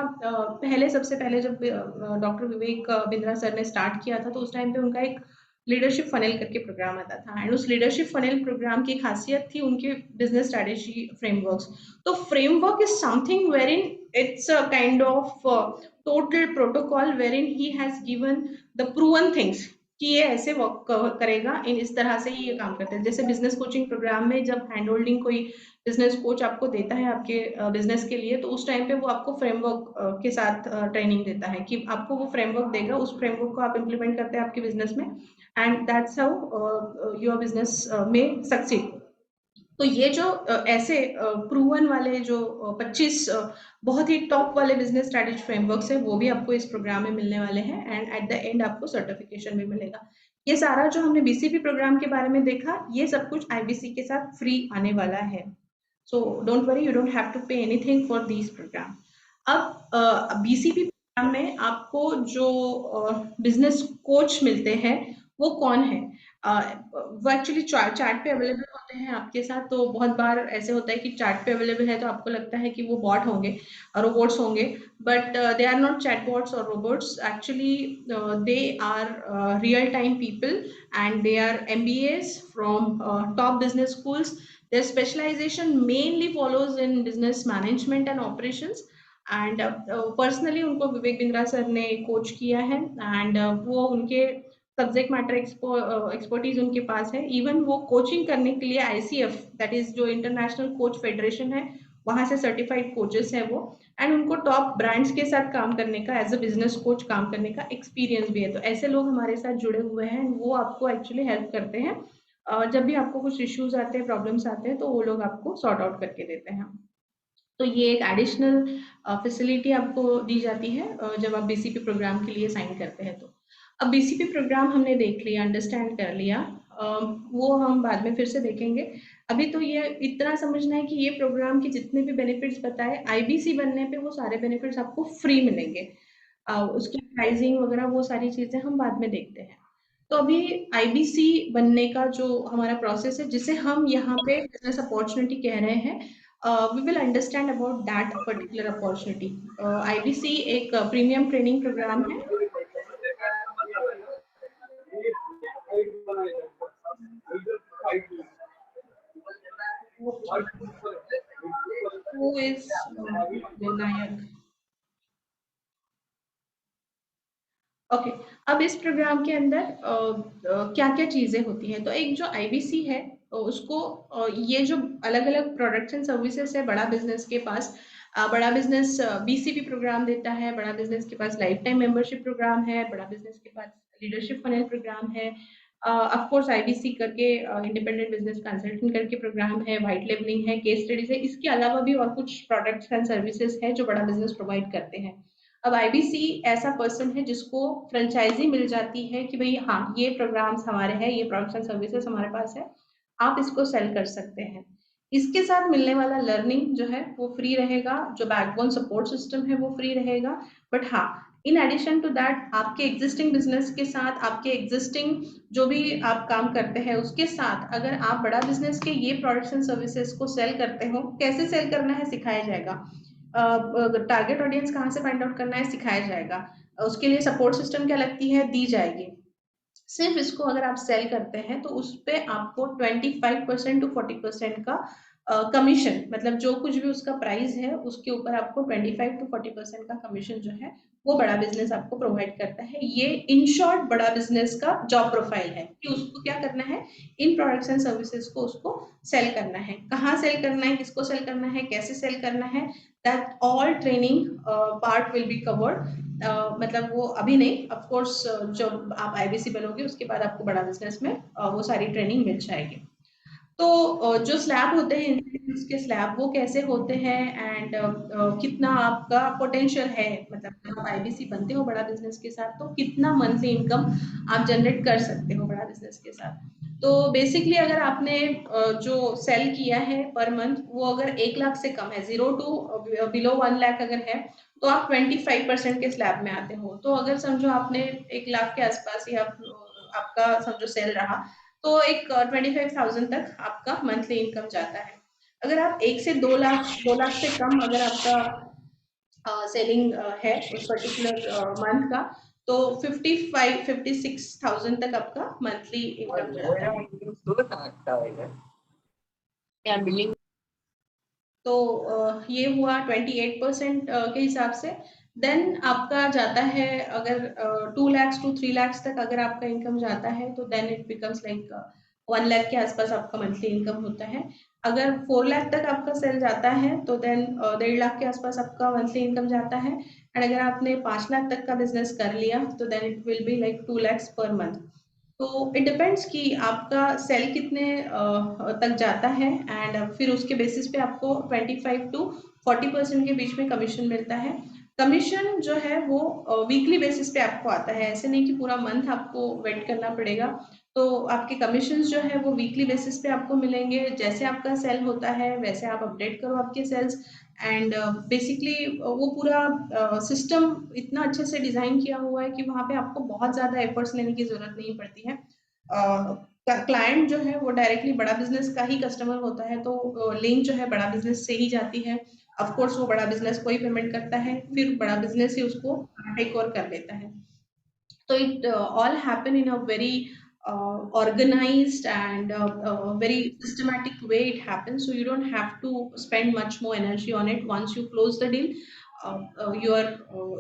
सबसे पहले जब डॉक्टर विवेक बिंद्रा सर ने स्टार्ट किया था तो उस टाइम पे उनका एक लीडरशिप फनल करके प्रोग्राम आता था, एंड उस लीडरशिप फनल प्रोग्राम की खासियत थी उनके बिजनेस स्ट्रेटेजी फ्रेमवर्क्स। तो framework is something where in it's a kind of total protocol wherein he has given the proven things कि ये ऐसे वर्क करेगा, इन इस तरह से ही ये काम करते हैं। जैसे बिजनेस कोचिंग प्रोग्राम में जब हैंड होल्डिंग कोई बिजनेस कोच आपको देता है आपके बिजनेस के लिए, तो उस टाइम पे वो आपको फ्रेमवर्क के साथ ट्रेनिंग देता है कि आपको वो फ्रेमवर्क देगा, उस फ्रेमवर्क को आप इम्प्लीमेंट करते हैं आपके बिजनेस में, and that's how your business में सक्सीड। तो ये जो ऐसे प्रूवन वाले जो 25 बहुत ही टॉप वाले बिजनेस स्ट्रेटेजी फ्रेमवर्क्स है वो भी आपको इस प्रोग्राम में मिलने वाले हैं, एंड एट द एंड आपको सर्टिफिकेशन भी मिलेगा। ये सारा जो हमने बीसीपी प्रोग्राम के बारे में देखा, ये सब कुछ आईबीसी के साथ फ्री आने वाला है। So don't worry, you don't have to pay anything for this programme. अब बीसीपी प्रोग्राम में आपको जो बिजनेस कोच मिलते हैं वो कौन है? वो एक्चुअली चैट पे अवेलेबल होते हैं आपके साथ। तो बहुत बार ऐसे होता है कि चैट पे अवेलेबल है तो आपको लगता है कि वो बॉट होंगे, रोबोट्स होंगे, but they are not chat bots और robots. Actually they are real time people and they are MBAs from top business schools. Their specialization mainly follows in business management and operations, and personally उनको Vivek Bindra sir ने coach किया है, and वो उनके subject matter expertise उनके पास है। Even वो coaching करने के लिए ICF, दैट इज जो इंटरनेशनल कोच फेडरेशन है, वहां से सर्टिफाइड कोचेस है वो, एंड उनको टॉप ब्रांड्स के साथ काम करने का, एज अ बिजनेस कोच काम करने का एक्सपीरियंस भी है। तो ऐसे लोग हमारे साथ जुड़े हुए हैं, वो आपको एक्चुअली हेल्प करते हैं। जब भी आपको कुछ इश्यूज आते हैं, प्रॉब्लम्स आते हैं, तो वो लोग आपको सॉर्ट आउट करके देते हैं। तो ये एक एडिशनल फैसिलिटी आपको दी जाती है जब आप बीसीपी प्रोग्राम के लिए साइन करते हैं। तो अब बीसीपी प्रोग्राम हमने देख लिया, अंडरस्टैंड कर लिया, वो हम बाद में फिर से देखेंगे। अभी तो ये इतना समझना है कि ये प्रोग्राम के जितने भी बेनिफिट्स बताए, आईबीसी बनने पे वो सारे बेनिफिट्स आपको फ्री मिलेंगे। उसकी प्राइसिंग वगैरह वो सारी चीजें हम बाद में देखते हैं। तो अभी आईबीसी बनने का जो हमारा प्रोसेस है, जिसे हम यहाँ पे बिजनेस अपॉर्चुनिटी कह रहे हैं, we will understand about that particular opportunity. IBC एक प्रीमियम ट्रेनिंग प्रोग्राम है। Who is Vinayak? ओके, अब इस प्रोग्राम के अंदर क्या क्या चीजें होती हैं? तो एक जो आईबीसी है उसको ये जो अलग अलग प्रोडक्ट्स एंड सर्विसेज है बड़ा बिजनेस के पास, बड़ा बिजनेस बीसीपी प्रोग्राम देता है, बड़ा बिजनेस के पास लाइफ टाइम मेंबरशिप प्रोग्राम है, बड़ा बिजनेस के पास लीडरशिप फनल प्रोग्राम है, ऑफ कोर्स आईबीसी करके इंडिपेंडेंट बिजनेस कंसल्टेंट करके प्रोग्राम है, व्हाइट लेबलिंग है, केस स्टडीज है। इसके अलावा भी और कुछ प्रोडक्ट्स एंड सर्विसेज है जो बड़ा बिजनेस प्रोवाइड करते हैं। अब आईबीसी ऐसा पर्सन है जिसको फ्रेंचाइजी मिल जाती है कि भाई हाँ, ये प्रोग्राम्स हमारे हैं, ये प्रोडक्ट्स एंड सर्विसेज हमारे पास है, आप इसको सेल कर सकते हैं। इसके साथ मिलने वाला लर्निंग जो है वो फ्री रहेगा, जो बैकबोन सपोर्ट सिस्टम है वो फ्री रहेगा। बट हाँ, इन एडिशन टू दैट आपके एग्जिस्टिंग बिजनेस के साथ, आपके एग्जिस्टिंग जो भी आप काम करते हैं उसके साथ, अगर आप बड़ा बिजनेस के ये प्रोडक्ट्स एंड सर्विसेज को सेल करते हो, कैसे सेल करना है सिखाया जाएगा, टारगेट ऑडियंस कहाँ से फाइंड आउट करना है सिखाया जाएगा, उसके लिए सपोर्ट सिस्टम क्या लगती है दी जाएगी, सिर्फ इसको अगर आप सेल करते हैं तो उस पे आपको 25% टू 40% का कमीशन, मतलब जो कुछ भी उसका प्राइस है उसके ऊपर आपको 25 टू 40% का कमीशन जो है वो बड़ा बिजनेस आपको प्रोवाइड करता है। ये इन शॉर्ट बड़ा बिजनेस का जॉब प्रोफाइल है कि उसको क्या करना है, इन प्रोडक्ट्स एंड सर्विसेज को उसको सेल करना है। कहाँ सेल करना है, किसको सेल करना है, कैसे सेल करना है, that all training part will be covered. मतलब वो अभी नहीं, ऑफ कोर्स जब आप आईबीसी बनोगे उसके बाद आपको बड़ा बिजनेस में वो सारी ट्रेनिंग मिल जाएगी। तो जो स्लैब होते हैं इंस्टीट्यूट्स के स्लैब, वो कैसे होते हैं एंड कितना आपका पोटेंशियल है, मतलब जब आप आईबीसी बनते हो बड़ा बिजनेस के साथ तो कितना मंथली इनकम आप जनरेट कर सकते हो बड़ा बिजनेस के साथ। तो बेसिकली अगर आपने जो सेल किया है पर मंथ वो अगर 1 लाख से कम है, 0 टू बिलो 1 लाख अगर है, तो आप 25% के स्लैब में आते हो। तो अगर समझो आपने 1 लाख के आसपास ही आपका समझो सेल रहा, तो एक 25,000 तक आपका मंथली इनकम जाता है। अगर आप 1 से 2 लाख से कम अगर आपका सेलिंग है उस पर्टिकुलर मंथ का, तो 55-56,000 तक आपका मंथली इनकम जाता है। तो ये हुआ 28% के हिसाब से। देन आपका जाता है अगर 2 lakhs टू 3 lakhs तक अगर आपका इनकम जाता है तो then it becomes like 1 lakh के आसपास आपका मंथली इनकम होता है। अगर 4 लाख तक आपका सेल जाता है तो देन 1.5 लाख के आसपास आपका मंथली इनकम जाता है। एंड अगर आपने 5 लाख तक का बिजनेस कर लिया तो then it will be like 2 lakhs per month. तो इट डिपेंड्स कि आपका सेल कितने तक जाता है एंड फिर उसके बेसिस पे आपको 25 टू 40% के बीच में कमीशन मिलता है। कमीशन जो है वो वीकली बेसिस पे आपको आता है, ऐसे नहीं कि पूरा मंथ आपको वेट करना पड़ेगा। तो आपके कमीशन जो है वो वीकली बेसिस पे आपको मिलेंगे, जैसे आपका सेल होता है वैसे आप अपडेट करो आपके सेल्स। एंड बेसिकली वो पूरा सिस्टम इतना अच्छे से डिजाइन किया हुआ है कि वहाँ पे आपको बहुत ज्यादा एफर्ट्स लेने की जरूरत नहीं पड़ती है। क्लाइंट जो है वो डायरेक्टली बड़ा बिजनेस का ही कस्टमर होता है, तो लिंक जो है बड़ा बिजनेस से ही जाती है। ऑफ कोर्स वो बड़ा बिजनेस को ही पेमेंट करता है, फिर बड़ा बिजनेस ही उसको टेक ओवर कर लेता है। So it all happen in a very organized and very systematic way it happens. So you don't have to spend much more energy on it. Once you close the deal, your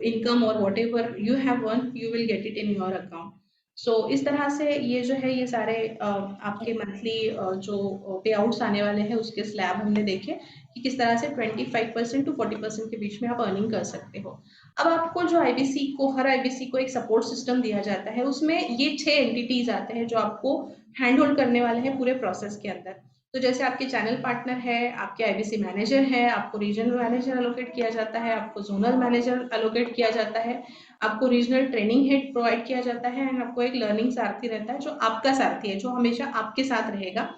income or whatever you have won, you will get it in your account. So इस तरह से ये जो है ये सारे आपके monthly जो पे आउट्स आने वाले हैं उसके स्लैब हमने देखे कि किस तरह से 25% टू 40% के बीच में आप अर्निंग कर सकते हो। अब आपको जो आईबीसी को, हर आईबीसी को एक सपोर्ट सिस्टम दिया जाता है, उसमें ये 6 एंटिटीज आते हैं जो आपको हैंड होल्ड करने वाले हैं पूरे प्रोसेस के अंदर। तो जैसे आपके चैनल पार्टनर है, आपके आईबीसी मैनेजर है, आपको रीजनल मैनेजर एलोकेट किया जाता है, आपको जोनल मैनेजर एलोकेट किया जाता है, आपको रीजनल ट्रेनिंग हेड प्रोवाइड किया जाता है एंड आपको एक लर्निंग सारथी रहता है जो आपका सारथी है, जो हमेशा आपके साथ रहेगा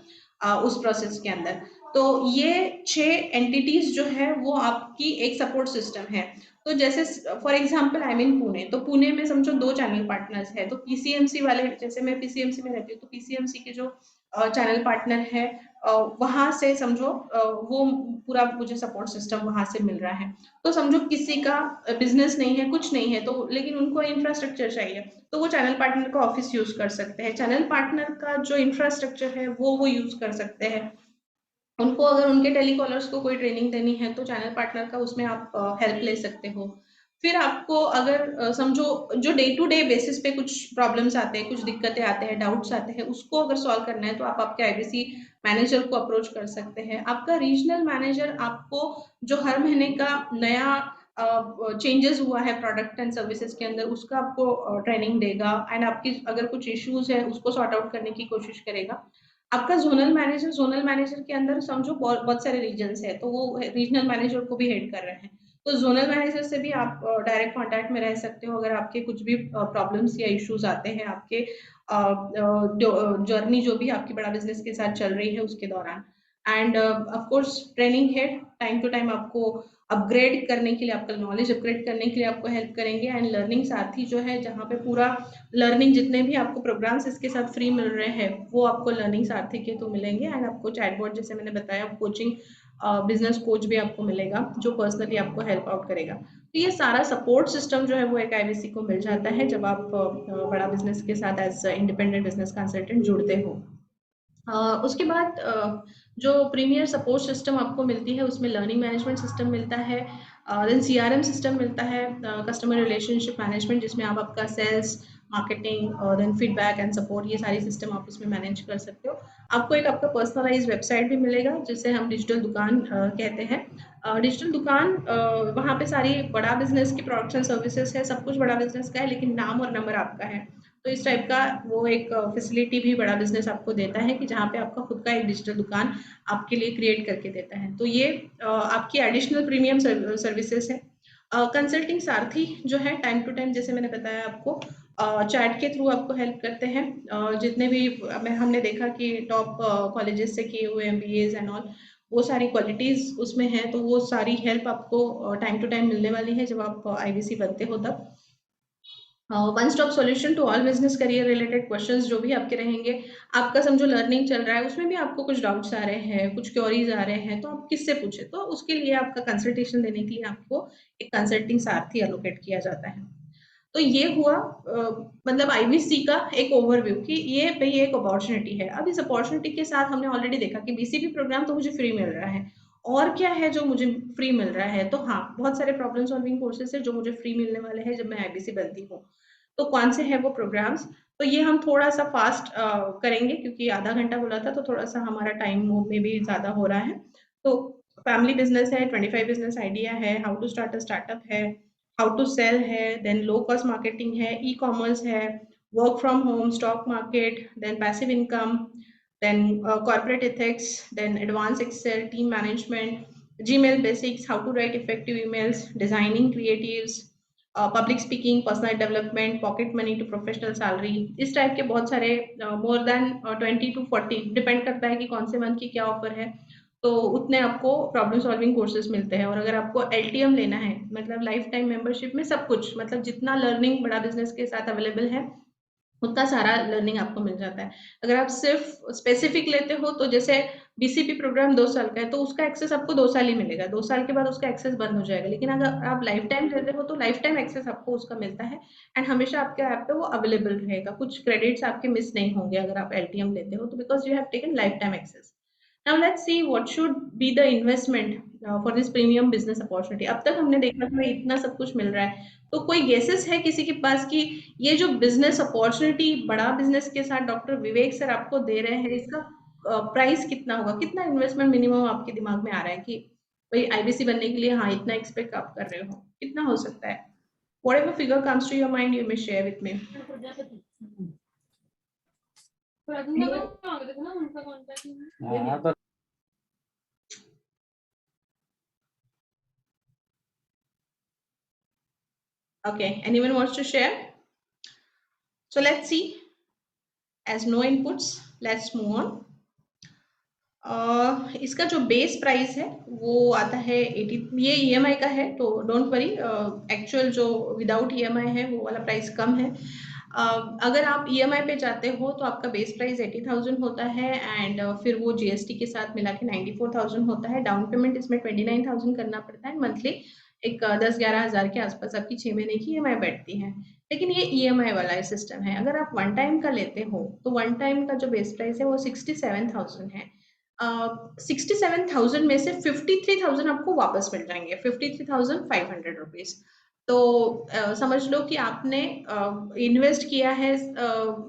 उस प्रोसेस के अंदर। तो ये 6 एंटिटीज जो है वो आपकी एक सपोर्ट सिस्टम है। तो जैसे for example I mean Pune, तो पुणे में समझो 2 चैनल पार्टनर्स है, तो पीसीएमसी वाले, जैसे मैं पीसीएमसी में रहती हूँ तो पीसीएमसी के जो चैनल पार्टनर है वहां से समझो वो पूरा मुझे सपोर्ट सिस्टम वहां से मिल रहा है। तो समझो किसी का बिजनेस नहीं है, कुछ नहीं है, तो लेकिन उनको इंफ्रास्ट्रक्चर चाहिए, तो वो चैनल पार्टनर का ऑफिस यूज कर सकते हैं। चैनल पार्टनर का जो इंफ्रास्ट्रक्चर है वो यूज कर सकते हैं। उनको अगर उनके टेलीकॉलर्स को कोई ट्रेनिंग देनी है तो चैनल पार्टनर का उसमें आप हेल्प ले सकते हो। फिर आपको अगर समझो जो डे टू डे बेसिस पे कुछ प्रॉब्लम्स आते हैं, कुछ दिक्कतें आते हैं, डाउट्स आते हैं, उसको अगर सॉल्व करना है तो आप आपके आईबीसी मैनेजर को अप्रोच कर सकते हैं। आपका रीजनल मैनेजर आपको जो हर महीने का नया चेंजेस हुआ है प्रोडक्ट एंड सर्विसेज के अंदर उसका आपको ट्रेनिंग देगा एंड आपकी अगर कुछ इश्यूज है उसको सॉर्ट आउट करने की कोशिश करेगा। आपका जोनल मैनेजर के अंदर समझो बहुत सारे रीजन्स है, तो वो रीजनल मैनेजर को भी हेड कर रहे हैं, तो जोनल मैनेजर से भी आप डायरेक्ट कांटेक्ट में रह सकते हो अगर आपके कुछ भी प्रॉब्लम्स या इश्यूज आते हैं आपके जर्नी जो भी आपकी बड़ा बिजनेस के साथ चल रही है उसके दौरान। एंड ऑफ कोर्स ट्रेनिंग है, टाइम टू टाइम आपको अपग्रेड करने के लिए, आपका नॉलेज अपग्रेड करने के लिए आपको हेल्प करेंगे। एंड लर्निंग साथी जो है, जहाँ पे पूरा लर्निंग, जितने भी आपको प्रोग्राम्स इसके साथ फ्री मिल रहे हैं वो आपको लर्निंग साथी के तो मिलेंगे। एंड आपको चैटबॉट, जैसे मैंने बताया, कोचिंग बिजनेस कोच भी आपको मिलेगा जो पर्सनली आपको हेल्प आउट करेगा। तो ये सारा सपोर्ट सिस्टम जो है वो एक आईबीसी को मिल जाता है जब आप बड़ा बिजनेस के साथ एज इंडिपेंडेंट बिजनेस कंसल्टेंट जुड़ते हो। उसके बाद जो प्रीमियर सपोर्ट सिस्टम आपको मिलती है उसमें लर्निंग मैनेजमेंट सिस्टम मिलता है, देन सीआरएम सिस्टम मिलता है, कस्टमर रिलेशनशिप मैनेजमेंट, जिसमें आप आपका sales, marketing, then feedback and support, ये सारी सिस्टम आप इसमें मैनेज कर सकते हो। आपको एक आपका पर्सनलाइज वेबसाइट भी मिलेगा जिसे हम डिजिटल दुकान कहते हैं। डिजिटल दुकान, वहाँ पे सारी बड़ा बिजनेस की प्रोडक्ट्स एंड सर्विसेज है, सब कुछ बड़ा बिजनेस का है, लेकिन नाम और नंबर आपका है। तो इस टाइप का वो एक फैसिलिटी भी बड़ा बिजनेस आपको देता है कि जहाँ पे आपका खुद का एक डिजिटल दुकान आपके लिए क्रिएट करके देता है। तो ये आपकी एडिशनल प्रीमियम सर्विसेज है। कंसल्टिंग सारथी जो है, टाइम टू टाइम, जैसे मैंने बताया आपको, चैट के थ्रू आपको हेल्प करते हैं। जितने भी हमने देखा कि टॉप कॉलेजेस से किए हुए MBAs एंड ऑल, वो सारी क्वालिटीज उसमें है, तो वो सारी हेल्प आपको टाइम टू टाइम मिलने वाली है जब आप IBC बनते हो तब। One stop solution to all business career related questions जो भी आपके रहेंगे। आपका समझो लर्निंग चल रहा है, उसमें भी आपको कुछ डाउट्स आ रहे हैं, कुछ क्वेरीज आ रहे हैं, तो आप किससे पूछे, तो उसके लिए आपका कंसल्टेशन देने के लिए आपको एक कंसल्टिंग सारथी एलोकेट किया जाता है। तो ये हुआ मतलब IBC का एक ओवरव्यू कि ये भाई एक अपॉर्चुनिटी है। अब इस अपॉर्चुनिटी के साथ हमने ऑलरेडी देखा कि BCP प्रोग्राम तो मुझे फ्री मिल रहा है, और क्या है जो मुझे फ्री मिल रहा है, तो हाँ, बहुत सारे प्रॉब्लम सॉल्विंग कोर्सेज है जो मुझे फ्री मिलने वाले हैं जब मैं IBC बनती हूँ। तो कौन से हैं वो प्रोग्राम्स, तो ये हम थोड़ा सा फास्ट करेंगे क्योंकि आधा घंटा बोला था, तो थोड़ा सा हमारा टाइम में भी ज्यादा हो रहा है। तो फैमिली बिजनेस है, 25 बिजनेस आइडिया है, how to start a startup है, हाउ टू सेल है, देन लो कॉस्ट मार्केटिंग है, ई कॉमर्स है, work from home, stock market, then passive income, then corporate ethics, then advance excel, team management, Gmail basics, how to write effective emails, designing creatives, public speaking, personal development, pocket money to professional salary, इस type के बहुत सारे more than 20 to 40, depend करता है कि कौन से month की क्या ऑफर है, तो उतने आपको प्रॉब्लम सॉल्विंग कोर्सेज मिलते हैं। और अगर आपको LTM लेना है, मतलब लाइफ टाइम मेंबरशिप में सब कुछ, मतलब जितना लर्निंग बड़ा बिजनेस के साथ अवेलेबल है उतना सारा लर्निंग आपको मिल जाता है। अगर आप सिर्फ स्पेसिफिक लेते हो, तो जैसे BCP प्रोग्राम 2 साल का है, तो उसका एक्सेस आपको 2 साल ही मिलेगा, 2 साल के बाद उसका एक्सेस बंद हो जाएगा। लेकिन अगर आप लाइफ टाइम लेते हो तो लाइफ टाइम एक्सेस आपको उसका मिलता है, एंड हमेशा आपके ऐप पे वो अवेलेबल रहेगा, कुछ क्रेडिट्स आपके मिस नहीं होंगे अगर आप LTM लेते हो, तो because you have taken lifetime access. Now let's see what should be the investment for this premium business opportunity. अब तक हमने देखा कि भाई इतना सब कुछ मिल रहा है, तो कोई गेसेस है किसी के पास कि ये जो बिजनेस अपॉर्चुनिटी बड़ा बिजनेस के साथ डॉक्टर विवेक सर आपको दे रहे हैं, इसका प्राइस कितना होगा, कितना इन्वेस्टमेंट मिनिमम आपके दिमाग में आ रहा है कि भाई IBC बनने के लिए हाँ इतना एक्सपेक्ट आप कर रहे हो, कितना हो सकता है? Whatever figure comes to your mind, you may share with me. Okay, anyone wants to share? So let's see. As no inputs, let's move on. इसका जो बेस प्राइस है वो आता है 80, ये EMI का है, तो डोंट वरी, एक्चुअल जो विदाउट EMI है वो वाला प्राइस कम है। अगर आप EMI पे जाते हो तो आपका बेस प्राइस 80,000 होता है, एंड फिर वो GST के साथ मिला के 94,000 होता है। डाउन पेमेंट इसमें 29,000 करना पड़ता है, मंथली एक 10-11 हज़ार के आसपास आपकी 6 महीने की EMI बैठती है। लेकिन ये EMI वाला सिस्टम है। अगर आप वन टाइम का लेते हो तो वन टाइम का जो बेस प्राइस है वो 67,000 है। 67,000 में से 53,000 आपको वापस मिल जाएंगे, 53,500 रुपीज। तो समझ लो कि आपने इन्वेस्ट किया है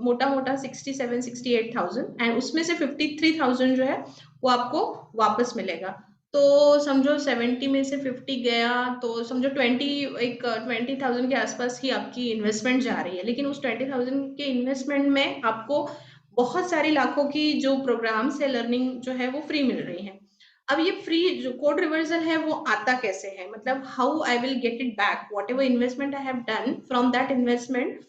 मोटा मोटा 67-68,000, एंड उसमें से 53,000 जो है वो आपको वापस मिलेगा। तो समझो 70 में से 50 गया, तो समझो 20,000 के आसपास ही आपकी इन्वेस्टमेंट जा रही है। लेकिन उस 20,000 के इन्वेस्टमेंट में आपको बहुत सारी लाखों की जो प्रोग्राम्स है, लर्निंग जो है वो फ्री मिल रही है। अब ये फ्री जो कोड रिवर्सल है वो आता कैसे है, मतलब how I will get it back, what ever investment I have done from that investment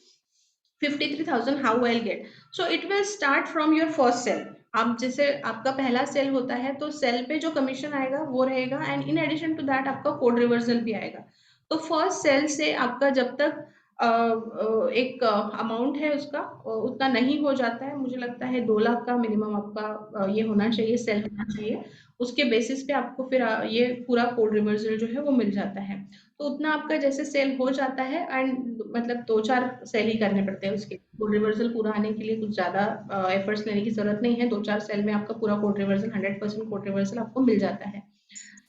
53,000, how I'll get? So it will start from your first sale. आप जैसे आपका पहला सेल होता है तो सेल पे जो कमीशन आएगा वो रहेगा, and in addition to that आपका कोड रिवर्सल भी आएगा। तो फर्स्ट सेल से आपका जब तक एक अमाउंट है उसका उतना नहीं हो जाता है, मुझे लगता है 2 लाख का मिनिमम आपका ये होना चाहिए, सेल होना चाहिए। उसके बेसिस पे आपको फिर ये पूरा कोड रिवर्सल जो है वो मिल जाता है। तो उतना आपका जैसे सेल हो जाता है, एंड मतलब 2-4 सेल ही करने पड़ते हैं उसके, कोड रिवर्सल पूरा आने के लिए कुछ ज़्यादा एफर्ट्स लेने की ज़रूरत नहीं है। 2-4 सेल में आपका पूरा कोड रिवर्सल 100% कोड रिवर्सल आपको मिल जाता है।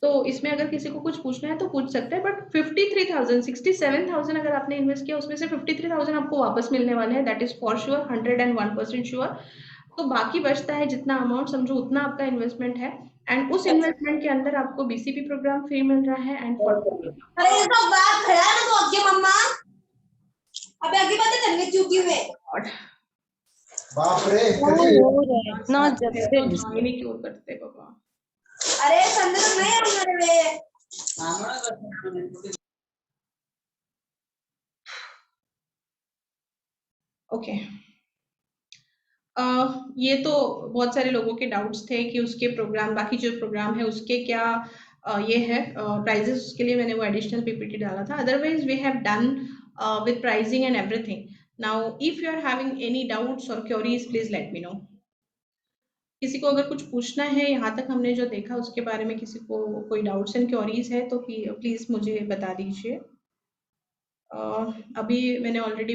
तो इसमें अगर किसी को कुछ पूछना है तो पूछ सकते हैं, बट 53,000 67,000 अगर आपने इन्वेस्ट किया उसमें से 53,000 आपको वापस मिलने वाले हैं, that is for sure, 101% sure. तो बाकी बचता है जितना अमाउंट, समझो उतना आपका इन्वेस्टमेंट है, एंड उस इन्वेस्टमेंट के अंदर आपको बीसीपी प्रोग्राम फ्री मिल रहा है एंड अरे ये तो बात खड़ा है ना तो आगे मम्मा अबे आगे बातें करने चुकी मैं बाप रे इतना ज्वाइन ही क्यों करते बाबा। अरे संदर्भ नहीं हमारे में ओके ये तो बहुत सारे लोगों के डाउट्स थे कि उसके प्रोग्राम, बाकी जो प्रोग्राम है उसके क्या ये है प्राइजेस, उसके लिए मैंने वो एडिशनल पीपीटी डाला था। Otherwise we have done with pricing and everything. Now if you are having any doubts और queries please let me know. किसी को अगर कुछ पूछना है यहाँ तक हमने जो देखा उसके बारे में, किसी को कोई डाउट्स एंड क्वेरीज है तो प्लीज मुझे बता दीजिए। अभी मैंने ऑलरेडी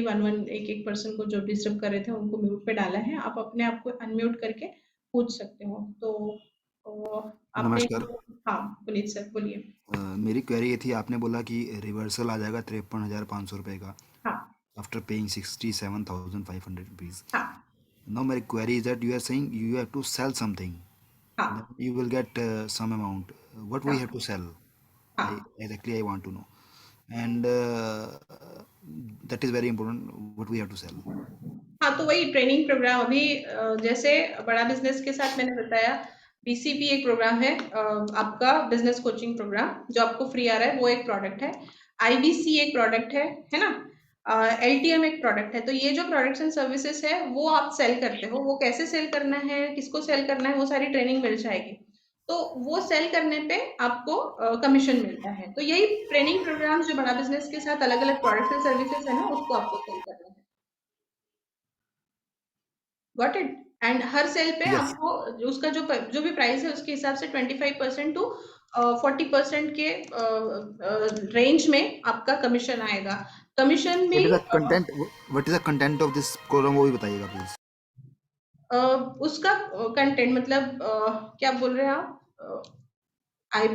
एक पर्सन को जो डिस्टर्ब कर रहे थे उनको म्यूट पे डाला है, आप अपने आप को अनम्यूट करके पूछ सकते हो। तो आपने नमस्कार। हाँ पुनीत सर बोलिए। मेरी क्वेरी ये थी, आपने बोला कि रिवर्सल आ जाएगा 53,500 रुपये का हाँ आफ्टर पेइंग 67,500 रुपीज। हाँ नाउ मेरी query is that you are saying you have to sell something, हाँ you will get some amount. What we हाँ have to sell? हाँ I want to know, and that is very important. What we have to sell? हाँ, तो वही training programme अभी जैसे बड़ा business के साथ मैंने बताया, बीसीपी एक प्रोग्राम है आपका बिजनेस कोचिंग प्रोग्राम जो आपको फ्री आ रहा है, वो एक प्रोडक्ट है। आईबीसी एक प्रोडक्ट है ना, एलटीएम एक प्रोडक्ट है। तो ये जो प्रोडक्ट्स एंड सर्विसेज है वो आप सेल करते हो, वो कैसे सेल करना है, किसको सेल करना है, वो सारी ट्रेनिंग मिल जाएगी। तो वो सेल करने पे आपको कमीशन मिलता है। तो यही ट्रेनिंग प्रोग्राम्स जो बड़ा बिजनेस के साथ अलग अलग प्रोडक्ट्स एंड सर्विसेज है ना, उसको आपको सेल करना है। Got it. एंड हर सेल पे Yes. आपको उसका जो भी प्राइस है उसके हिसाब से 25% टू 40% के रेंज में आपका कमीशन आएगा। कमीशन भी What is the content? What is the content of this program? वो भी बताइएगा प्लीज। उसका कंटेंट मतलब क्या बोल रहे हैं आप?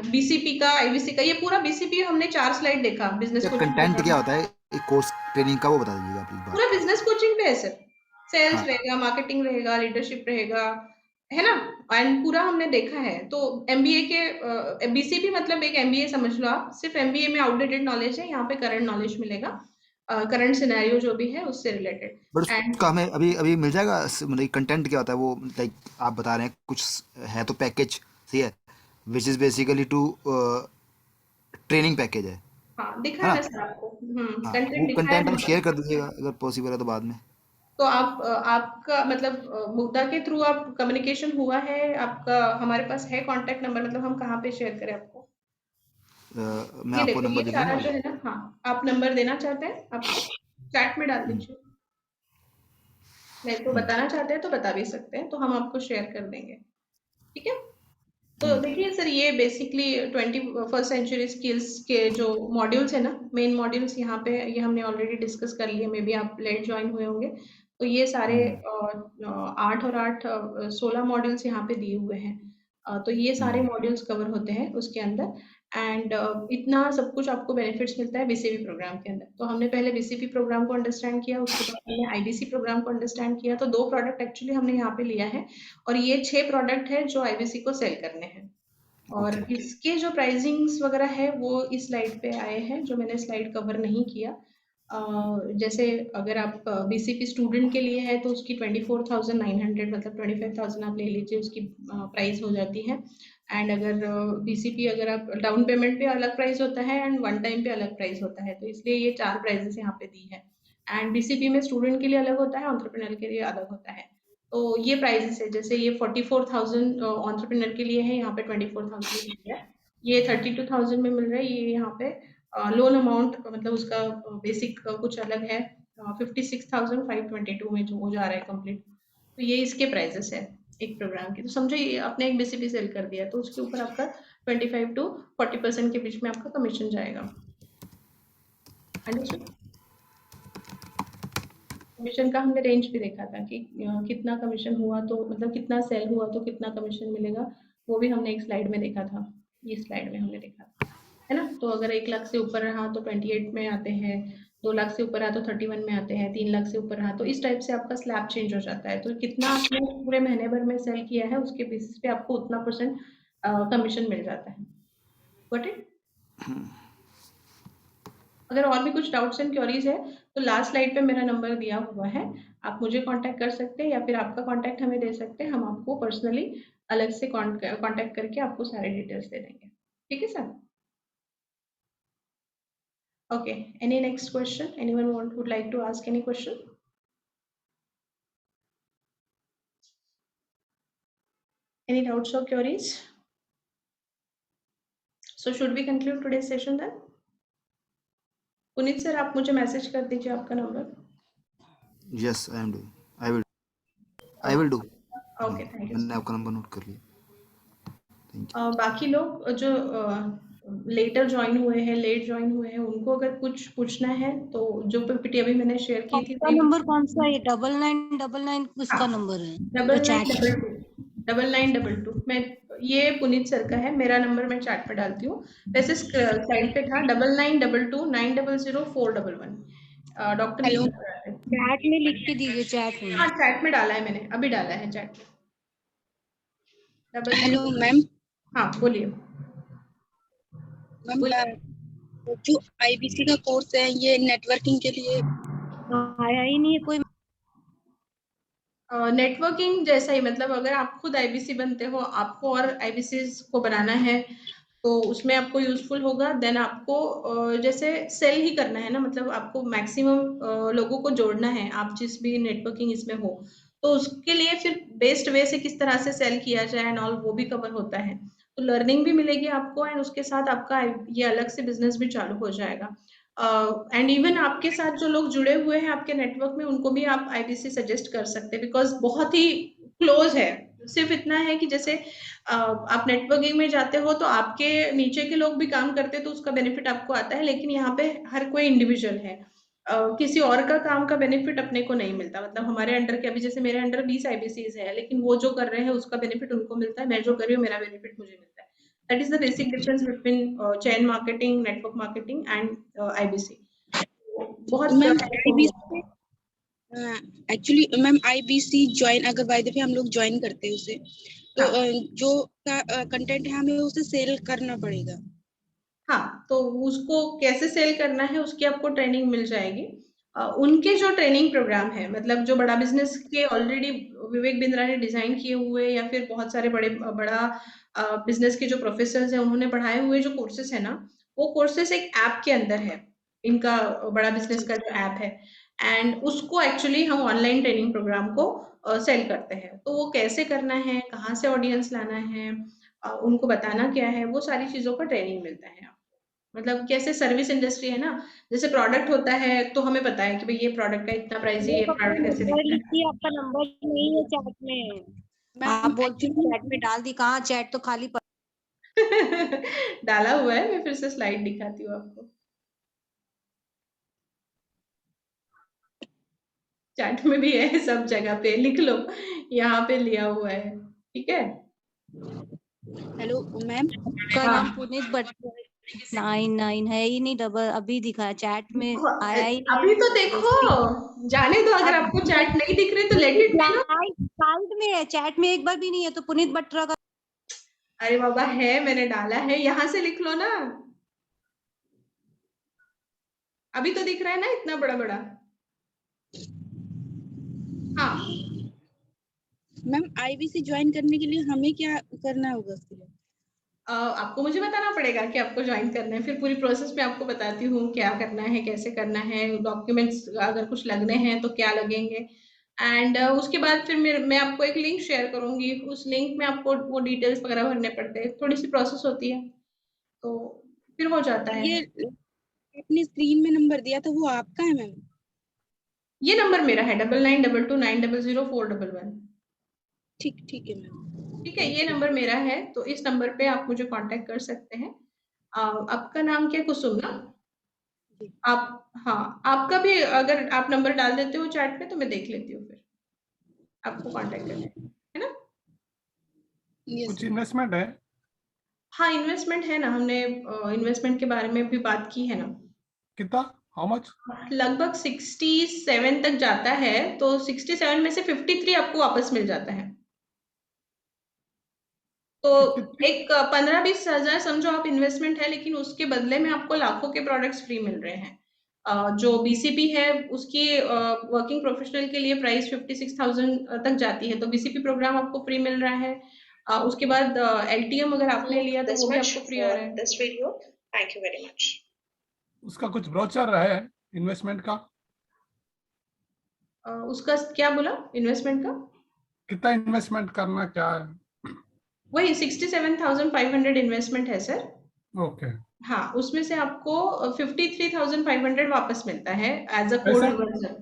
बीसीपी का, आईबीसी का, ये पूरा बीसीपी हमने 4 स्लाइड देखा बिजनेस कोचिंग। कंटेंट क्या होता है कोर्स ट्रेनिंग का, वो बता दीजिएगा प्लीज। पूरा बिजनेस कोचिंग पे है सर, सेल्स हाँ। रहेगा, मार्केटिंग रहेगा, लीडरशिप रहेगा, है ना, एंड पूरा हमने देखा है। तो एमबीए के बीसीपी मतलब एक एमबीए समझ लो आप, सिर्फ एमबीए में आउटडेटेड नॉलेज है, यहाँ पे करंट नॉलेज मिलेगा, करंट सिनेरियो जो भी है उससे रिलेटेड। बट एंड उसका हमें अभी मिल जाएगा, मतलब कंटेंट क्या होता है वो, लाइक आप बता रहे हैं कुछ है तो पैकेज सही है, which is basically two training package है। हाँ दिखा हाँ है सर आपको, हाँ, कंटेंट वो दिखा है कंटेंट आप बिल्कुल। शेयर कर दीजिएगा अगर पॉसिबल है तो बाद में। तो आप आपका मतलब मुद्दा के थ्रू आप कम्युनिकेशन हुआ है आपका, हमारे पास है कांटेक्ट नंबर, मतलब हम कहाँ पे शेयर करें आपको? मैं ये आपको देखो, नंबर ये दे सारा दूंगा। जो है ना, हाँ आप नंबर देना चाहते हैं आप चैट में डाल दीजिए, मेरे को बताना चाहते हैं तो बता भी सकते हैं, तो हम आपको शेयर कर देंगे, ठीक है। तो देखिए सर, ये बेसिकली 21st सेंचुरी स्किल्स के जो मॉड्यूल्स है ना, मेन मॉड्यूल्स यहाँ पे ये हमने ऑलरेडी डिस्कस कर लिए, मे बी आप लेट ज्वाइन हुए होंगे। तो ये सारे 8 और 8 16 मॉड्यूल्स यहाँ पे दिए हुए हैं। तो ये सारे मॉड्यूल्स कवर होते हैं उसके अंदर, एंड इतना सब कुछ आपको बेनिफिट्स मिलता है बीसीपी प्रोग्राम के अंदर। तो हमने पहले बीसीपी प्रोग्राम को अंडरस्टैंड किया, उसके बाद हमने आईबीसी प्रोग्राम को अंडरस्टैंड किया। तो 2 प्रोडक्ट एक्चुअली हमने यहाँ पे लिया है, और ये 6 प्रोडक्ट है जो आईबीसी को सेल करने हैं। और इसके जो प्राइसिंग्स वगैरह है वो इस स्लाइड पे आए हैं, जो मैंने स्लाइड कवर नहीं किया। जैसे अगर आप बीसीपी स्टूडेंट के लिए है तो उसकी 24,900 मतलब 25,000 आप ले लीजिए, उसकी प्राइस हो जाती है। एंड अगर बीसीपी अगर आप डाउन पेमेंट पे अलग प्राइस होता है एंड वन टाइम पे अलग प्राइस होता है, तो इसलिए ये 4 प्राइजेस यहाँ पे दी है। एंड बीसीपी में स्टूडेंट के लिए अलग होता है, एंटरप्रेन्योर के लिए अलग होता है। तो ये प्राइजेस है, जैसे ये 44,000 एंटरप्रेन्योर के लिए है, यहाँ पे 24,000 में मिल रहा है। ये 32,000 में मिल रहा है, ये यहाँ पे लोन अमाउंट मतलब उसका बेसिक कुछ अलग है, 56,522 में जो हो जा रहा है कंप्लीट। तो ये इसके प्राइजेस है एक प्रोग्राम के। तो समझो ये आपने एक बीसीपी सेल कर दिया तो उसके ऊपर आपका 25 to 40% के बीच में आपका कमीशन जाएगा। अंडरस्टूड? कमीशन का हमने रेंज भी देखा था कि कितना कमीशन हुआ तो मतलब कितना सेल हुआ तो कितना कमीशन मिलेगा, वो भी हमने एक स्लाइड में देखा था, ये स्लाइड में हमने देखा था, है ना। तो अगर 1 लाख से ऊपर रहा तो 28 में आते हैं, 2 लाख से ऊपर रहा तो 31 में आते हैं, 3 लाख से ऊपर रहा तो इस टाइप से आपका स्लैब चेंज हो जाता है। तो कितना आपने पूरे महीने भर में सेल किया है उसके बेसिस पे आपको उतना परसेंट कमीशन मिल जाता है। Got it? अगर और भी कुछ डाउट्स एंड क्वेरीज है तो लास्ट स्लाइड पे मेरा नंबर दिया हुआ है, आप मुझे कांटेक्ट कर सकते हैं या फिर आपका कांटेक्ट हमें दे सकते हैं, हम आपको पर्सनली अलग से कांटेक्ट करके आपको सारे डिटेल्स दे देंगे। ठीक है sir? Okay, any next question? Anyone would like to ask any question? Any doubts or queries? So should we conclude today's session then? Puneet sir आप मुझे मैसेज कर दीजिए आपका number. Yes, I am doing. I will do. Okay, thank you. मैंने आपका number note कर लिया। Thank you. बाकी लोग जो लेटर ज्वाइन हुए हैं, लेट ज्वाइन हुए हैं, उनको अगर कुछ पूछना है तो जो पीपीटी अभी मैंने शेयर की थी आपका नंबर कौन सा है? 9999 किसका नंबर है? 9922 मैं, ये पुनीत सर का है, मेरा नंबर मैं चैट पे डालती हूँ। वैसे साइड पे था 9922 900 411। Doctor hello. चैट में लिख के दीजिए, चैट में। हाँ चैट में डाला है मैंने, अभी डाला है चैट में। Hello ma'am. हाँ बोलिए। मैम जो आईबीसी का कोर्स है ये नेटवर्किंग के लिए आया ही नहीं है कोई। नेटवर्किंग जैसा ही, मतलब अगर आप खुद आईबीसी बनते हो, आपको और आईबीसी को बनाना है तो उसमें आपको यूजफुल होगा। देन आपको जैसे सेल ही करना है ना, मतलब आपको मैक्सिमम लोगों को जोड़ना है, आप जिस भी नेटवर्किंग इसमें हो, तो उसके लिए फिर बेस्ट वे से किस तरह से सेल किया जाए एंड ऑल वो भी कवर होता है। तो लर्निंग भी मिलेगी आपको एंड उसके साथ आपका ये अलग से बिजनेस भी चालू हो जाएगा। एंड इवन आपके साथ जो लोग जुड़े हुए हैं आपके नेटवर्क में, उनको भी आप आईबीसी सजेस्ट कर सकते हैं, बिकॉज बहुत ही क्लोज है। सिर्फ इतना है कि जैसे आप नेटवर्किंग में जाते हो तो आपके नीचे के लोग भी काम करते हैं तो उसका बेनिफिट आपको आता है, लेकिन यहाँ पे हर कोई इंडिविजुअल है, किसी और का काम का बेनिफिट अपने को नहीं मिलता। मतलब हमारे अंडर के, अभी जैसे मेरे अंडर 20 आईबीसीज है, लेकिन वो जो कर रहे हैं उसका बेनिफिट उनको मिलता है, मैं जो कर रही हूँ मेरा बेनिफिट मुझे मिलता है। That is the basic difference between chain marketing, network marketing and IBC. बहुत ma'am IBC actually ma'am IBC join अगर बाय द वे हम लोग ज्वाइन करते हैं उसे तो जो कंटेंट है हमें उसे सेल करना पड़ेगा। हाँ, तो उसको कैसे सेल करना है उसकी आपको ट्रेनिंग मिल जाएगी। उनके जो ट्रेनिंग प्रोग्राम है, मतलब जो बड़ा बिजनेस के ऑलरेडी विवेक बिंद्रा ने डिजाइन किए हुए या फिर बहुत सारे बड़ा बिजनेस के जो प्रोफेसर्स हैं उन्होंने पढ़ाए हुए जो कोर्सेस है ना, वो कोर्सेस एक ऐप के अंदर है, इनका बड़ा बिजनेस का जो ऐप है, एंड उसको एक्चुअली हम ऑनलाइन ट्रेनिंग प्रोग्राम को सेल करते हैं। तो वो कैसे करना है, कहाँ से ऑडियंस लाना है, उनको बताना क्या है, वो सारी चीजों का ट्रेनिंग मिलता है। मतलब कैसे सर्विस इंडस्ट्री है ना, जैसे प्रोडक्ट होता है तो हमें पता है कि भाई ये प्रोडक्ट का इतना प्राइस है, ये प्रोडक्ट कैसे दिखता है। आपका नंबर नहीं है चैट में। आप बोलती चैट में डाल दी, कहाँ चैट तो खाली डाला हुआ है, मैं फिर से स्लाइड दिखाती हूँ आपको। चैट में भी है, सब जगह पे लिख लो, यहाँ पे लिया हुआ है, ठीक है। Hello ma'am. का नाम पुनीत बट 99 है ही नहीं, डबल अभी दिखा चैट में आया ही नहीं। अभी तो देखो, जाने दो, अगर आपको चैट नहीं दिख रही तो लेट इट बी। साइड में है, चैट में एक बार भी नहीं है, तो पुनीत बट्रा का। अरे बाबा है, मैंने डाला है, यहाँ से लिख लो ना। अभी तो दिख रहा है ना इतना बड़ा बड़ा। हाँ मैम आईबीसी ज्वाइन करने के लिए हमें क्या करना होगा उसके लिए? आपको मुझे बताना पड़ेगा कि आपको ज्वाइन करना है, फिर पूरी प्रोसेस में आपको बताती हूँ क्या करना है, कैसे करना है, डॉक्यूमेंट्स अगर कुछ लगने हैं तो क्या लगेंगे, एंड उसके बाद फिर मैं आपको एक लिंक शेयर करूंगी, उस लिंक में आपको वो डिटेल्स वगैरह भरने पड़ते हैं, थोड़ी सी प्रोसेस होती है, तो फिर हो जाता है। ये आपने स्क्रीन में नंबर दिया था वो आपका है मैम? ये नंबर मेरा है 9922900411। ठीक है मैम। ठीक है, ये नंबर मेरा है, तो इस नंबर पे आप मुझे कांटेक्ट कर सकते हैं। आपका नाम क्या है? कुसुम ना? आप, हाँ, आपका भी अगर आप नंबर डाल देते हो चैट पे तो मैं देख लेती हूँ, फिर आपको कांटेक्ट करने, है ना? कुछ इन्वेस्टमेंट है? हाँ, इन्वेस्टमेंट है ना, हमने इन्वेस्टमेंट के बारे में भी बात की है ना। कितना? How much? लगभग 67 तक जाता है, तो 67 में से 53 आपको वापस मिल जाता है। तो 53? एक 15-20 हजार समझो आप इन्वेस्टमेंट है, लेकिन उसके बदले में आपको लाखों के प्रोडक्ट्स फ्री मिल रहे हैं। जो बीसीपी है उसकी वर्किंग प्रोफेशनल के लिए प्राइस 56,000 तक जाती है, तो बीसीपी प्रोग्राम आपको फ्री मिल रहा है। उसके बाद एलटीएम अगर आपने लिया तो वो भी आपको फ्री आ रहा है। This video, thank you very much. उसका कुछ ब्रोचर है इन्वेस्टमेंट का? उसका क्या बोला, इन्वेस्टमेंट का? कितना इन्वेस्टमेंट करना, क्या है? वही 67,500 इन्वेस्टमेंट है सर। ओके। हाँ, उसमें से आपको 53,500 वापस मिलता है एज अ कोड कैसे? रिवर्सल।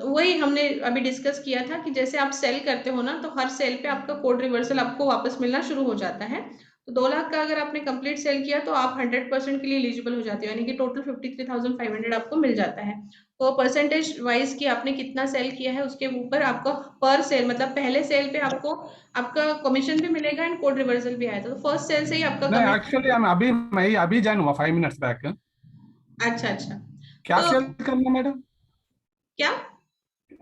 वही हमने अभी डिस्कस किया था कि जैसे आप सेल करते हो ना, तो हर सेल पे आपका कोड रिवर्सल आपको वापस मिलना शुरू हो जाता है। तो 2 लाख का अगर आपने कंप्लीट सेल किया तो आप 100% के लिए एलिजिबल हो जाते हो, यानी कि टोटल 53,500 आपको मिल जाता है। तो परसेंटेज वाइज कि आपने कितना सेल किया है उसके ऊपर आपको पर सेल, मतलब पहले सेल पे आपको आपका कमीशन भी मिलेगा एंड कोड रिवर्सल भी आया था, तो फर्स्ट सेल से ही आपका नहीं, कमीशन। एक्चुअली मैं अभी ज्वाइन हुआ 5 मिनट्स बैक। अच्छा अच्छा, क्या तो सेल करना मैडम? क्या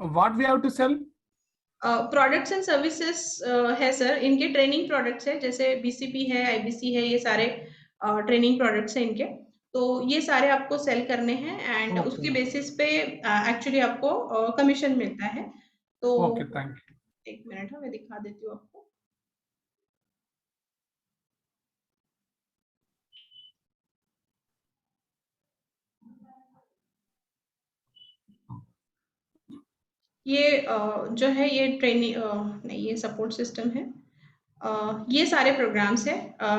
what we have to sell? Products and services है सर, इनके ट्रेनिंग प्रोडक्ट्स है, जैसे बीसीपी है, आईबीसी है, ये सारे ट्रेनिंग प्रोडक्ट्स हैं इनके। तो ये सारे आपको सेल करने हैं एंड ओके उसके बेसिस पे एक्चुअली आपको कमीशन मिलता है। तो ओके, थैंक यू। एक मिनट है, मैं दिखा देती हूँ आपको। ये जो है ये ट्रेनिंग नहीं, ये सपोर्ट सिस्टम है। ये सारे प्रोग्राम्स है,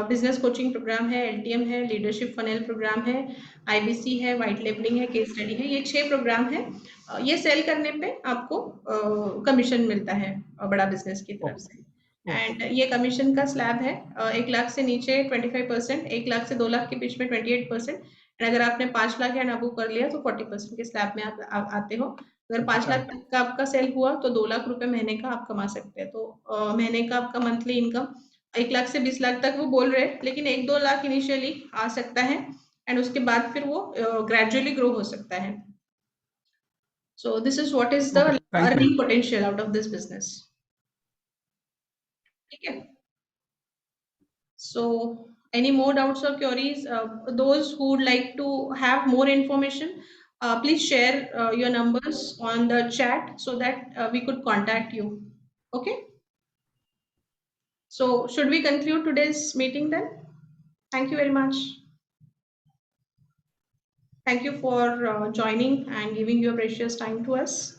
बिजनेस कोचिंग प्रोग्राम है, एलटीएम है, लीडरशिप फनेल प्रोग्राम है, आईबीसी है, वाइट लेबलिंग है, केस स्टडी है, ये 6 प्रोग्राम है। ये सेल करने पे आपको कमीशन मिलता है बड़ा बिजनेस की तरफ से। एंड ये कमीशन का स्लैब है 1 लाख से नीचे 25%, 1 लाख से 2 लाख के बीच में 28%, एंड अगर आपने 5 लाख एंड अबव कर लिया तो 40% के स्लैब में आप आते हो। अगर 5 लाख तक का आपका सेल हुआ तो 2 लाख रुपए महीने का आप कमा सकते हैं। तो महीने का आपका मंथली इनकम 1 लाख से 20 लाख तक वो बोल रहे हैं, लेकिन 1-2 लाख इनिशियली आ सकता है एंड उसके बाद फिर वो ग्रेजुअली ग्रो हो सकता है। So this is what is the Okay, thank you. earning potential out of this business. ठीक है? So any more doubts or queries? Those who would like to have more information, please share your numbers on the chat so that we could contact you. Okay? So should we conclude today's meeting then? Thank you very much. Thank you for joining and giving your precious time to us.